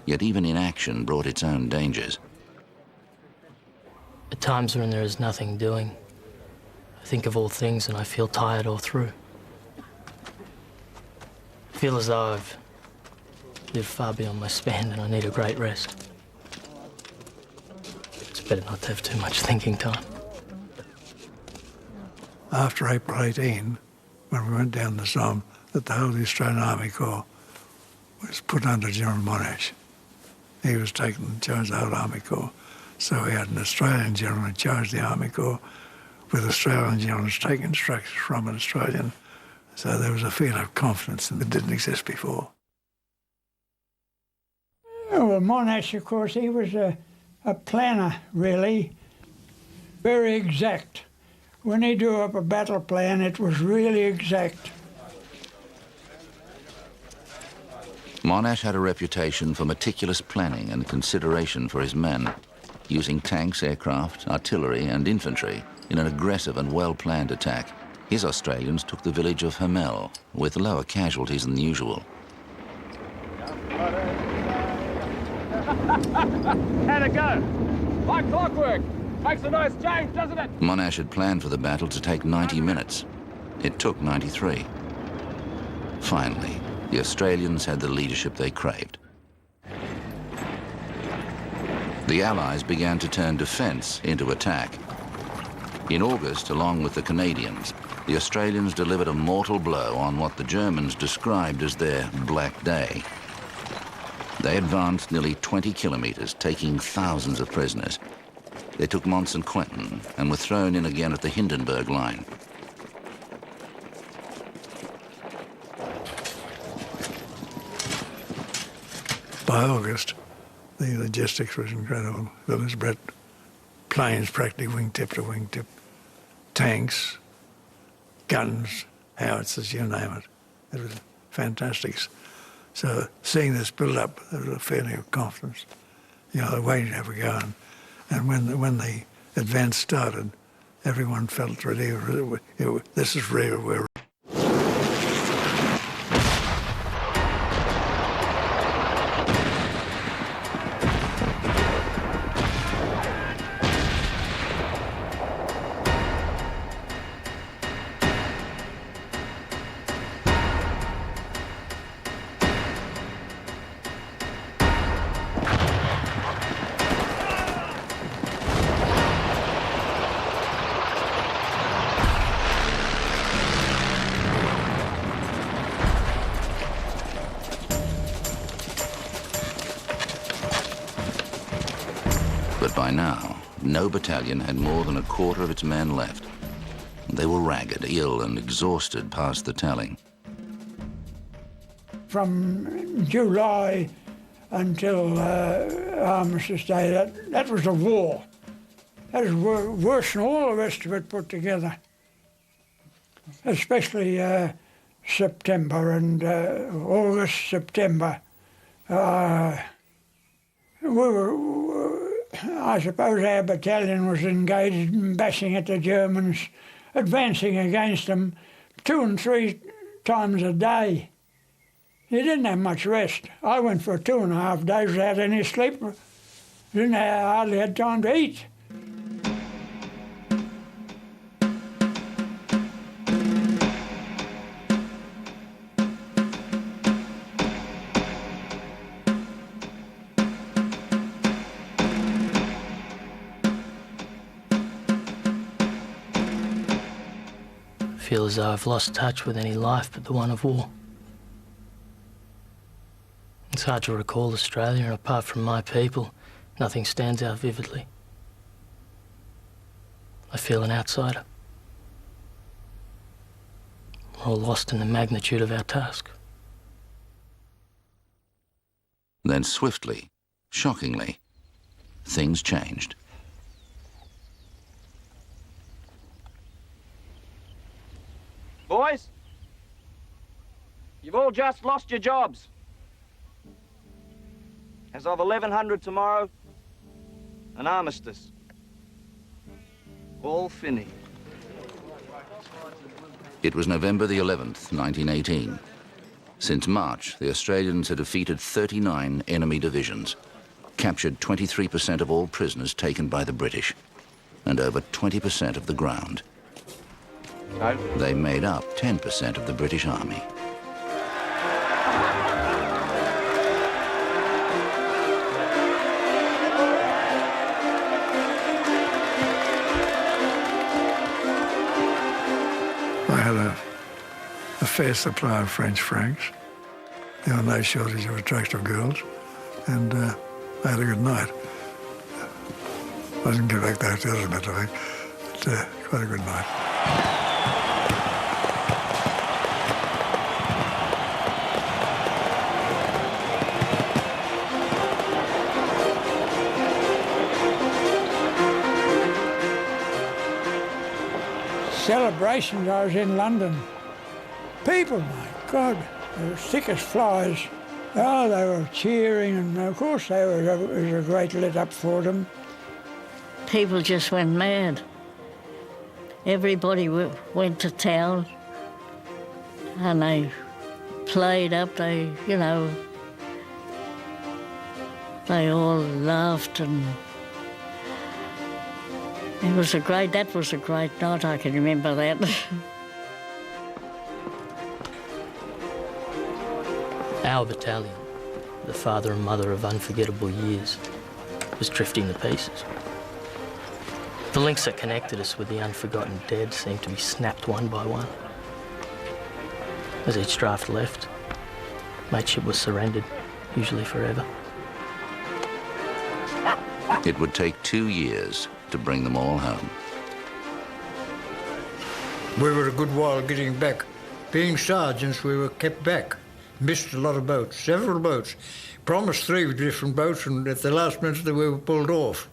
Yet even inaction brought its own dangers. At times when there is nothing doing, I think of all things and I feel tired all through. I feel as though I've lived far beyond my span and I need a great rest. It's better not to have too much thinking time. After April 18, when we went down the Somme, that the whole Australian Army Corps was put under General Monash. He was taken in charge of the whole Army Corps. So we had an Australian general in charge of the Army Corps, with Australian generals taking instructions from an Australian. So there was a feeling of confidence that didn't exist before. Well, Monash, of course, he was a planner, really, very exact. When he drew up a battle plan, it was really exact. Monash had a reputation for meticulous planning and consideration for his men, using tanks, aircraft, artillery and infantry in an aggressive and well-planned attack. His Australians took the village of Hamel with lower casualties than usual. How'd it go? Like clockwork. Makes a nice change, doesn't it? Monash had planned for the battle to take 90 minutes. It took 93. Finally, the Australians had the leadership they craved. The Allies began to turn defence into attack. In August, along with the Canadians, the Australians delivered a mortal blow on what the Germans described as their Black Day. They advanced nearly 20 kilometres, taking thousands of prisoners. They took Mons and Quentin and were thrown in again at the Hindenburg Line. By August, the logistics was incredible. Village Brett, planes practically wingtip to wingtip, tanks, guns, howitzers, you name it. It was fantastic. So seeing this build up, there was a feeling of confidence. You know, they're waiting to have a go. And when the advance started, everyone felt ready. This is real. We're But by now, no battalion had more than a quarter of its men left. They were ragged, ill and exhausted past the telling. From July until Armistice Day, that was a war. That was worse than all the rest of it put together. Especially September and August, September. I suppose our battalion was engaged in bashing at the Germans, advancing against them 2 and 3 times a day. You didn't have much rest. I went for 2.5 days without any sleep. Hardly had time to eat. I feel as though I've lost touch with any life but the one of war. It's hard to recall Australia, and apart from my people, nothing stands out vividly. I feel an outsider. We're all lost in the magnitude of our task. Then swiftly, shockingly, things changed. Boys, you've all just lost your jobs. As of 1100 tomorrow, an armistice. All finished. It was November the 11th, 1918. Since March, the Australians had defeated 39 enemy divisions, captured 23% of all prisoners taken by the British, and over 20% of the ground. They made up 10% of the British Army. I had a fair supply of French francs. There were no shortage of attractive girls, and I had a good night. I didn't get back to the hotel, as a matter of fact, but quite a good night. Celebrations, I was in London. People, my God, they were thick as flies. Oh, they were cheering, and of course it was a great let-up for them. People just went mad. Everybody went to town, and they played up, they all laughed, and that was a great night, I can remember that. Our battalion, the father and mother of unforgettable years, was drifting to pieces. The links that connected us with the unforgotten dead seemed to be snapped one by one. As each draft left, mateship was surrendered, usually forever. It would take 2 years to bring them all home. We were a good while getting back. Being sergeants, we were kept back. Missed a lot of boats, several boats. Promised 3 different boats, and at the last minute we were pulled off.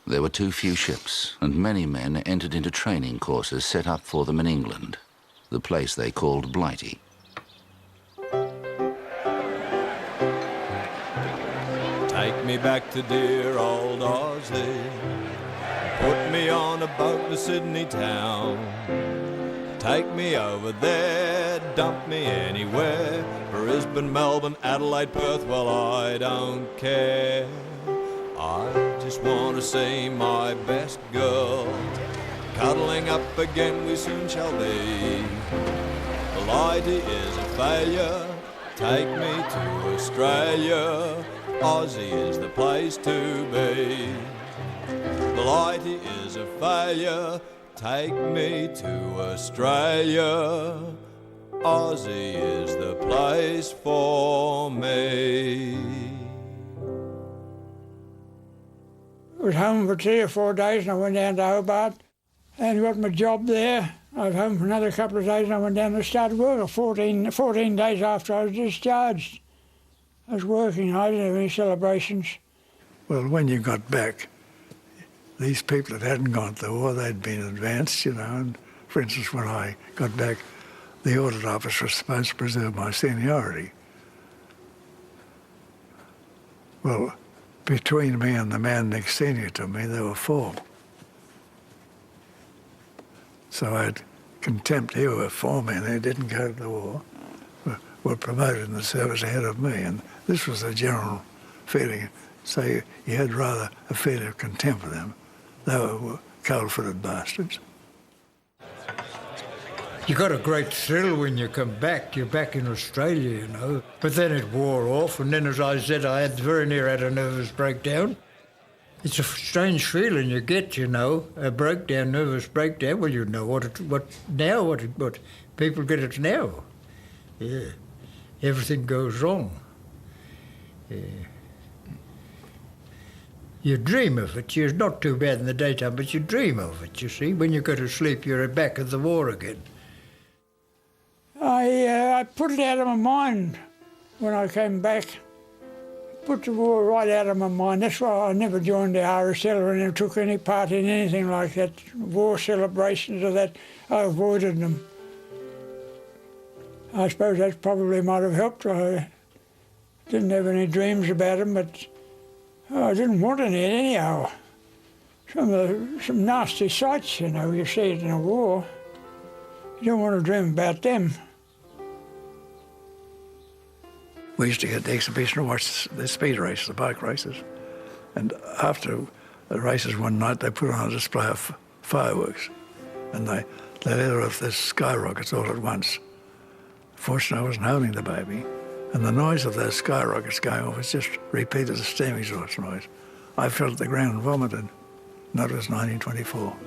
There were too few ships, and many men entered into training courses set up for them in England, the place they called Blighty. Take me back to dear old Aussie. Put me on a boat to Sydney town. Take me over there, dump me anywhere. Brisbane, Melbourne, Adelaide, Perth, well, I don't care. I just want to see my best girl. Cuddling up again we soon shall be. Blighty is a failure. Take me to Australia. Aussie is the place to be. Blighty is a failure. Take me to Australia. Aussie is the place for me. I was home for 3 or 4 days, and I went down to Hobart and got my job there. I was home for another couple of days, and I went down and started work 14 days after I was discharged. I was working, I didn't have any celebrations. Well, when you got back, these people that hadn't gone to the war, they'd been advanced, and for instance, when I got back, the audit office was supposed to preserve my seniority. Well, between me and the man next senior to me, there were 4. So I had contempt. Here were 4 men who didn't go to the war, were promoted in the service ahead of me, and this was a general feeling. So you had rather a feeling of contempt for them. They were cold-footed bastards. You got a great thrill when you come back. You're back in Australia, But then it wore off, and then, as I said, I had very near had a nervous breakdown. It's a strange feeling you get, a breakdown, nervous breakdown. Well, you know what people get it now. Yeah, everything goes wrong. Yeah. You dream of it. You're not too bad in the daytime, but you dream of it, you see. When you go to sleep, you're back at the war again. I put it out of my mind when I came back. Put the war right out of my mind. That's why I never joined the RSL or never took any part in anything like that. War celebrations or that, I avoided them. I suppose that probably might have helped. I didn't have any dreams about them, but I didn't want any anyhow. Some nasty sights, you see it in a war. You don't want to dream about them. we used to get the exhibition and watch the speed races, the bike races. And after the races one night, they put on a display of fireworks. And they let off the skyrockets all at once. Fortunately, I wasn't holding the baby. And the noise of those skyrockets going off was just repeated as steam exhaust noise. I fell at the ground and vomited. And that was 1924.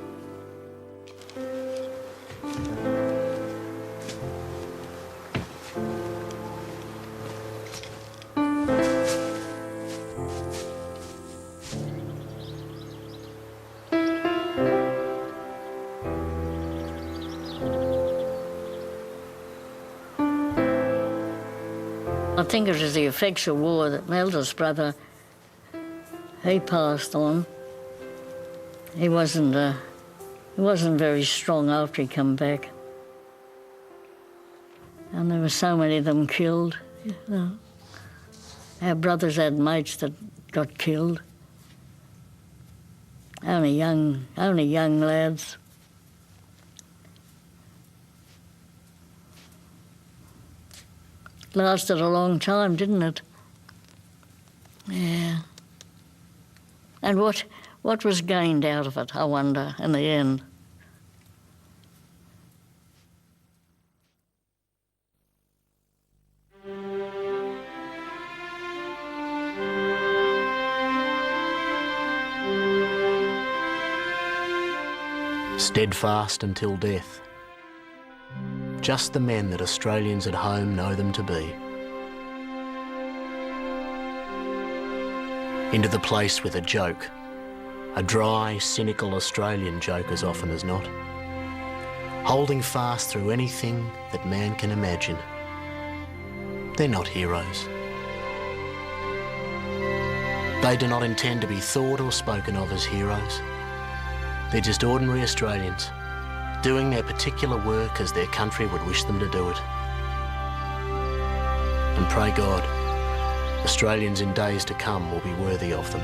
I think it was the effects of war that my eldest brother, he passed on. He wasn't very strong after he come back. And there were so many of them killed. You know. Our brothers had mates that got killed. Only young lads. Lasted a long time, didn't it? Yeah. And what was gained out of it, I wonder, in the end? Steadfast until death. Just the men that Australians at home know them to be. Into the place with a joke, a dry, cynical Australian joke as often as not. Holding fast through anything that man can imagine. They're not heroes. They do not intend to be thought or spoken of as heroes. They're just ordinary Australians, doing their particular work as their country would wish them to do it. And pray God, Australians in days to come will be worthy of them.